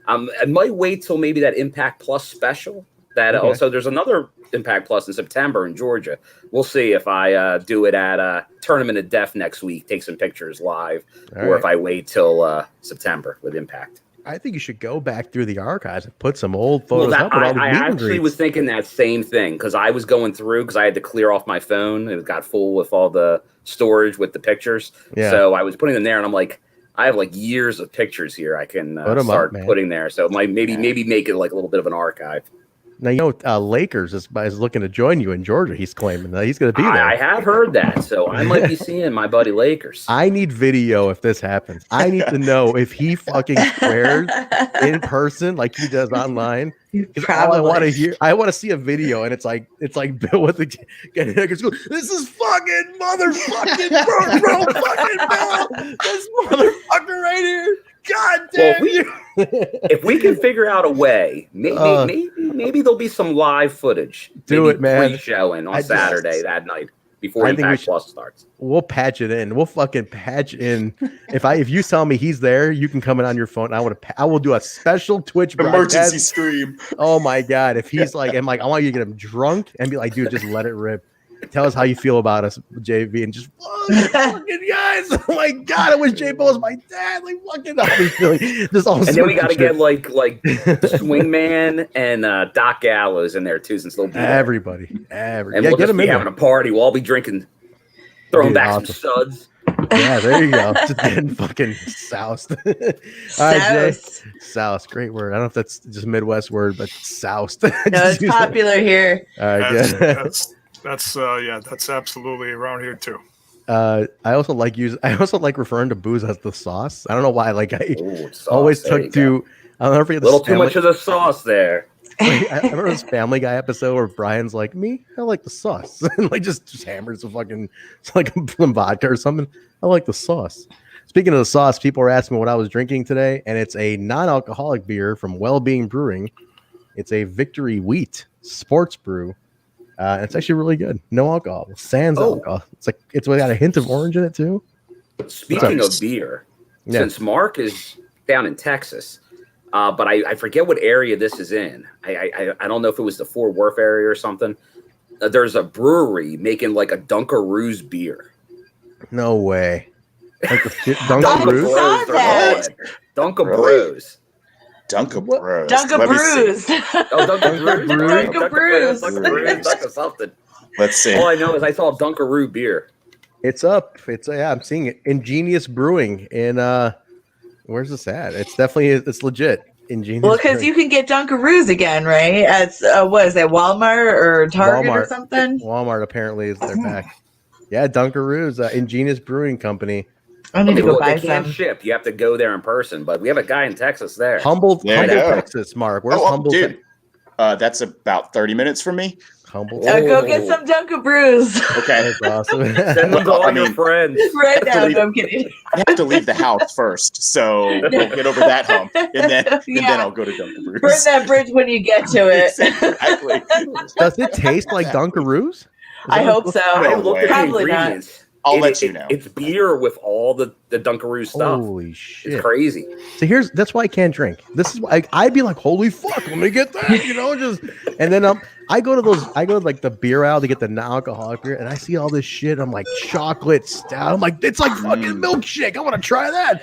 I might wait till maybe that Impact Plus special. That also there's another Impact Plus in September in Georgia. We'll see if I do it at Tournament of Death next week, take some pictures live, or if I wait till September with Impact. I think you should go back through the archives and put some old photos up. With all the I meet and actually greets. was thinking that same thing because I was going through because I had to clear off my phone. It got full with all the storage with the pictures. Yeah. So I was putting them there, and I'm like, I have like years of pictures here I can start putting there. So maybe make it like a little bit of an archive. Now, you know, Lakers is looking to join you in Georgia. He's claiming that he's going to be there. I have heard that, so I might be seeing my buddy Lakers. I need video if this happens. I need to know if he fucking swears in person like he does online. Because all I want to hear, I want to see a video, and it's like Bill with the this is fucking motherfucking bro, fucking Bill, this motherfucker right here. God damn if we can figure out a way, maybe there'll be some live footage. Do it, man. Pre-showing on Saturday that night before Impact Plus starts. We'll patch it in. We'll fucking patch in. If you tell me he's there, you can come in on your phone. I will do a special Twitch emergency stream. Oh my god! If he's like, I want you to get him drunk and be like, dude, just let it rip. Tell us how you feel about us, JV, and just fucking guys. Oh my god, I wish J Bo was my dad. Like fucking, just all. And then we got to get like the Swingman and Doc Gallows in there too, since they'll be there. Everybody. And we'll just be having a party. We'll all be drinking, throwing back some suds. Yeah, there you go. Just getting fucking soused. All right, Jay. Soused. Great word. I don't know if that's just a Midwest word, but soused. No, it's popular here. All right, That's, good. that's absolutely around here too. I also like referring to booze as the sauce. I don't know why. Like I always took to. I'll never forget a little too much of the sauce there. I remember this Family Guy episode where Brian's like, "Me, I like the sauce," and like just hammers some vodka or something. I like the sauce. Speaking of the sauce, people were asking me what I was drinking today, and it's a non-alcoholic beer from Wellbeing Brewing. It's a Victory Wheat Sports Brew. It's actually really good. No alcohol, sans alcohol. It's got a hint of orange in it too. Speaking of beer, since Marq is down in Texas, but I forget what area this is in. I don't know if it was the Fort Worth area or something. There's a brewery making like a Dunkaroos beer. No way. Like the Dunkaroos? Dunkaroos. Dunkaroos. Dunkaroos. Dunkaroos. Something. Let's see. All I know is I saw Dunkaroo beer. It's up. I'm seeing it. Ingenious Brewing in where's this at? It's legit. Ingenious. Well, because you can get Dunkaroos again, right? At what is that, Walmart or Target or something? Walmart apparently is their back. Yeah, Dunkaroos, Ingenious Brewing Company. I need to go buy they can't some. ship. You have to go there in person, but we have a guy in Texas there. Humboldt, Texas, Mark. Where's Humboldt? Dude, that's about 30 minutes from me. Humboldt. Go get some Dunkaroos. Okay. That's awesome. Send them to all your friends. Right now, no, I'm kidding. I have to leave the house first, so we'll get over that hump, and then I'll go to Dunkaroos. Burn that bridge when you get to it. Exactly. Does it taste like Dunkaroos? I hope so. I looked at the Probably not. ingredients. I'll let you know. It's beer with all the Dunkaroo stuff. Holy shit. It's crazy. So that's why I can't drink. This is why I'd be like, holy fuck, let me get that, and then I go to like the beer aisle to get the non-alcoholic beer, and I see all this shit. I'm like, chocolate stout. I'm like, it's like fucking milkshake. I want to try that.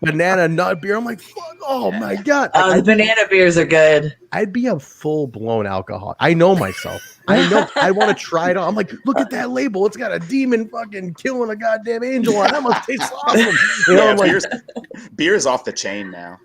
Banana nut beer. I'm like, fuck, oh my God. The banana beers are good. I'd be a full-blown alcoholic. I know myself. I know. I want to try it all. I'm like, look at that label. It's got a demon fucking killing a goddamn angel on it. That must taste awesome. Beer's off the chain now.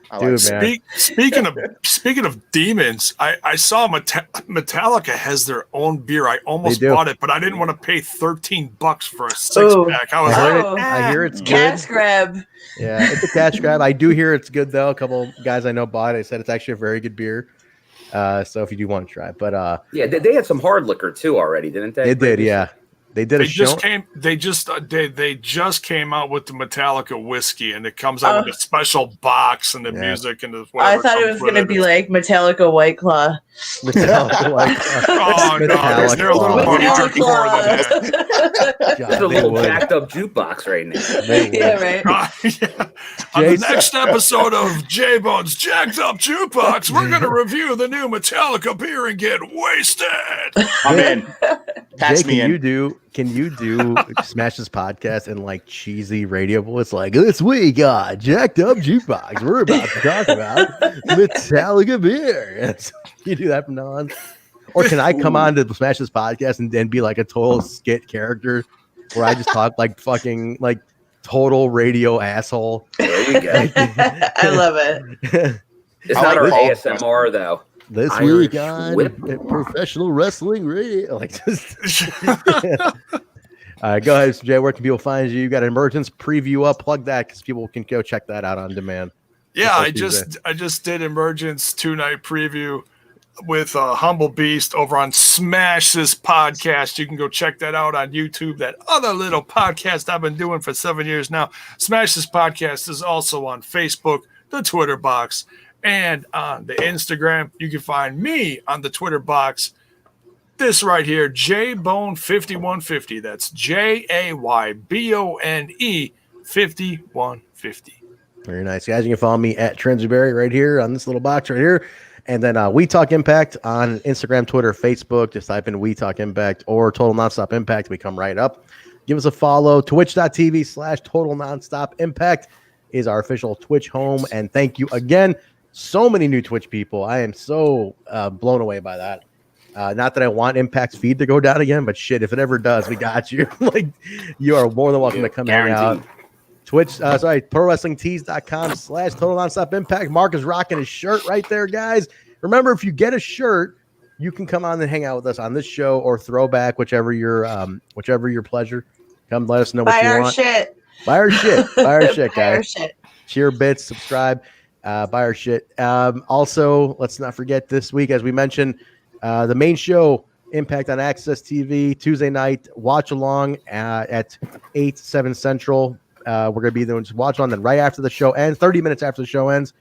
Speaking of demons, I saw Metallica has their own beer. I almost bought it, but I didn't want to pay $13 for a 6-pack. I hear it's good. Cash grab. Yeah, it's a cash grab. I do hear it's good though. A couple guys I know bought it. They said it's actually a very good beer. So if you do want to try it, but they had some hard liquor too already, didn't they? They did, yeah. They did. They just came out with the Metallica whiskey, and it comes out with a special box and the music and the. I thought it was going to be like Metallica White Claw. Metallica White Claw. Oh no, they're a little more drinking more than that. There's a little jacked up jukebox right now. Yeah, right. On the next episode of J Bone's Jacked Up Jukebox, we're going to review the new Metallica beer and get wasted. I'm in. Patch me in. Can you do Smash This podcast in like cheesy radio voice? Like, this week on Jacked Up Jukebox, we're about to talk about Metallica beer. You do that from now on? Or can I come on to Smash This podcast and then be like a total skit character where I just talk like fucking like total radio asshole? There you go. I love it. It's not our ASMR though. This week on Professional Wrestling Radio. Like just all right, go ahead, Jay. Where can people find you? You got an Emergence preview up. Plug that because people can go check that out on demand. Yeah, I just did Emergence 2-night preview with Humble Beast over on Smash This Podcast. You can go check that out on YouTube. That other little podcast I've been doing for 7 years now. Smash This Podcast is also on Facebook, the Twitter box, and on the Instagram. You can find me on the Twitter box. This right here, JBone5150. That's JAYBONE 5150. Very nice, guys. You can follow me at Transberry right here on this little box right here. And then We Talk Impact on Instagram, Twitter, Facebook. Just type in We Talk Impact or Total Nonstop Impact. We come right up. Give us a follow. Twitch.tv/Total Nonstop Impact is our official Twitch home. And thank you again. So many new Twitch people. I am so blown away by that. Not that I want Impact's feed to go down again, but shit, if it ever does, we got you. Like, you are more than welcome to come hang out. Twitch, ProWrestlingTees.com/Total Nonstop Impact. Marq is rocking his shirt right there, guys. Remember, if you get a shirt, you can come on and hang out with us on this show or Throwback, whichever your pleasure. Come let us know what you want. Buy our shit. Buy our shit, guys. Our shit. Cheer bits, subscribe, buy our shit. Also, let's not forget this week, as we mentioned, the main show, Impact on Access TV, Tuesday night, watch along at 8, 7 Central. We're going to be doing watch on, then right after the show ends, 30 minutes after the show ends.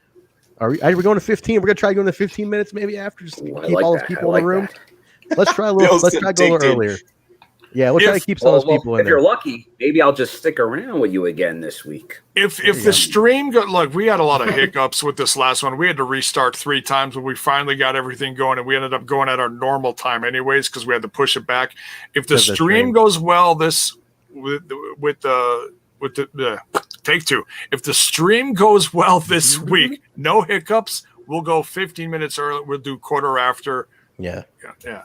Are we going to 15? We're going to try going to 15 minutes maybe after, just to keep all those people in the room. Let's try a little, earlier. Yeah, we'll try to keep some of those people in if there. If you're lucky, maybe I'll just stick around with you again this week. If the stream look, we had a lot of hiccups with this last one. We had to restart 3 times when we finally got everything going, and we ended up going at our normal time anyways because we had to push it back. If the stream goes well, this with the take 2. If the stream goes well this week, no hiccups, we'll go 15 minutes early. We'll do quarter after. Yeah. All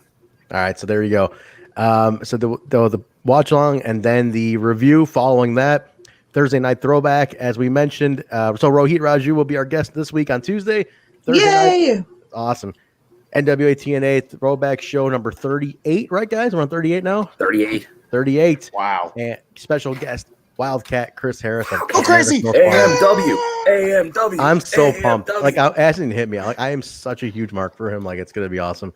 right, so there you go. So the watch along and then the review following that. Thursday night Throwback, as we mentioned. So Rohit Raju will be our guest this week on Tuesday. Thursday night. Awesome. NWA TNA Throwback show number 38, right, guys? We're on 38 now? 38. Wow. And special guest, Wildcat Chris Harris. Go crazy. AMW. I'm so pumped. Like, asking to hit me. Like, I am such a huge mark for him. Like, it's going to be awesome.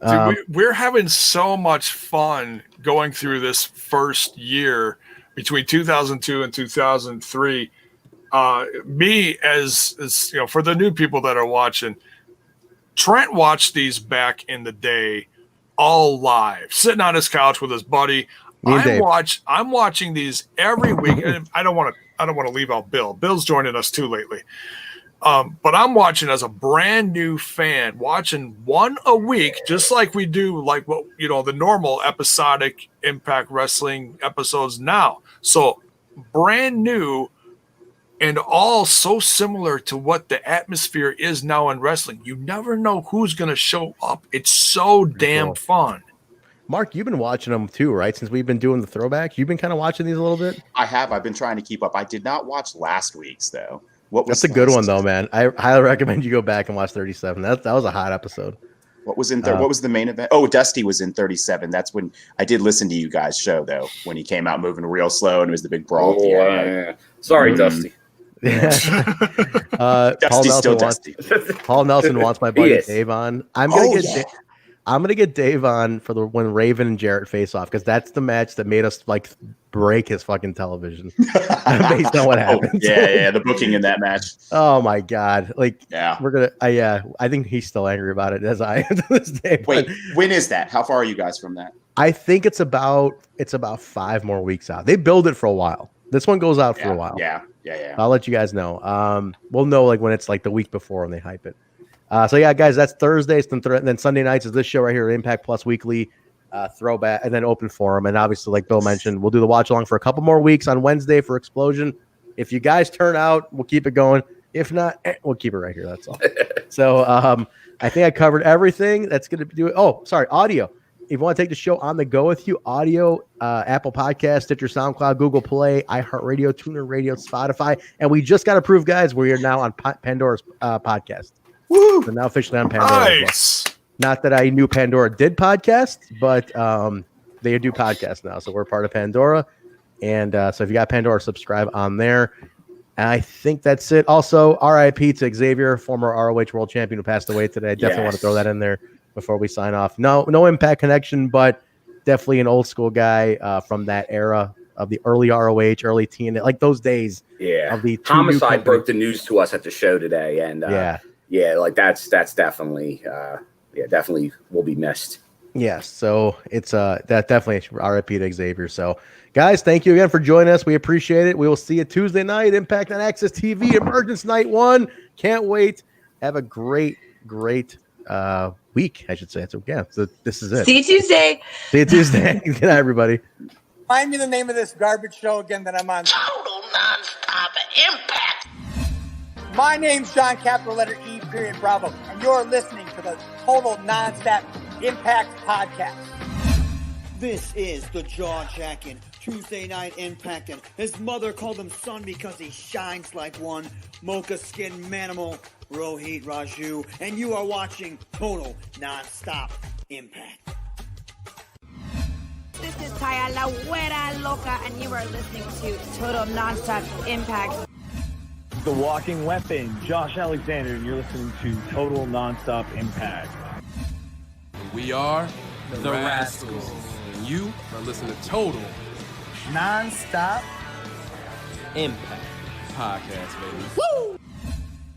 Dude, we're having so much fun going through this first year between 2002 and 2003. Me, as you know, for the new people that are watching, Trent watched these back in the day, all live, sitting on his couch with his buddy. I'm watching these every week, and I don't want to leave out Bill. Bill's joining us too lately. But I'm watching as a brand new fan, watching one a week, just like we do, like what the normal episodic Impact Wrestling episodes now. So brand new, and all so similar to what the atmosphere is now in wrestling. You never know who's going to show up. It's so damn fun. Marq, you've been watching them too, right? Since we've been doing the Throwback, you've been kind of watching these a little bit. I have. I've been trying to keep up. I did not watch last week's though. That's a good one though, man. I highly recommend you go back and watch 37. That was a hot episode. What was in there? What was the main event? Oh, Dusty was in 37. That's when I did listen to you guys' show though, when he came out moving real slow and it was the big brawl. Yeah. Sorry, Dusty. Paul Nelson wants my buddy Dave on. I'm gonna get Dave on for when Raven and Jarrett face off, because that's the match that made us like break his fucking television based on what happened. The booking in that match. Oh my god! We're gonna. I think he's still angry about it as I am to this day. Wait, when is that? How far are you guys from that? I think it's about 5 more weeks out. They build it for a while. This one goes out for a while. Yeah. I'll let you guys know. We'll know like when it's like the week before when they hype it. So yeah, guys, that's Thursdays. Then Sunday nights is this show right here, Impact Plus Weekly, Throwback, and then Open Forum. And obviously, like Bill mentioned, we'll do the watch along for a couple more weeks on Wednesday for Xplosion. If you guys turn out, we'll keep it going. If not, we'll keep it right here. That's all. So I think I covered everything. That's going to do it. Oh, sorry, audio. If you want to take the show on the go with you, audio, Apple Podcast, Stitcher, SoundCloud, Google Play, iHeartRadio, TuneIn Radio, Spotify. And we just got approved, guys. We are now on Pandora's podcast. Woo! We're now officially on Pandora. Nice. Not that I knew Pandora did podcast, but they do podcast now. So we're part of Pandora. And so if you got Pandora, subscribe on there. And I think that's it. Also, RIP to Xavier, former ROH World Champion who passed away today. I definitely want to throw that in there before we sign off. No Impact connection, but definitely an old school guy from that era of the early ROH, early TNA, like those days. Yeah. Of the Homicide broke the news to us at the show today. And like that's definitely definitely will be missed. Yes, so it's that definitely RIP to Xavier. So guys, thank you again for joining us. We appreciate it. We will see you Tuesday night, Impact on Access TV, Emergence Night 1. Can't wait. Have a great week, I should say. So this is it. See you Tuesday. See you Tuesday. Good night, everybody. Find me the name of this garbage show again that I'm on. Total Nonstop Impact. My name's John, capital letter E, period, Bravo, and you're listening to the Total Nonstop Impact Podcast. This is the jaw-jacking Tuesday Night Impact, and his mother called him son because he shines like one. Mocha Skin Manimal, Rohit Raju, and you are watching Total Nonstop Impact. This is Taya La Güera Loca, and you are listening to Total Nonstop Impact. The walking weapon, Josh Alexander, and you're listening to Total Nonstop Impact. We are the Rascals. And you are listening to Total Nonstop Impact Podcast, baby. Woo!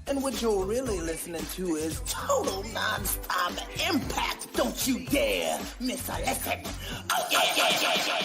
And what you're really listening to is Total Nonstop Impact. Don't you dare miss a lesson. Oh, yeah.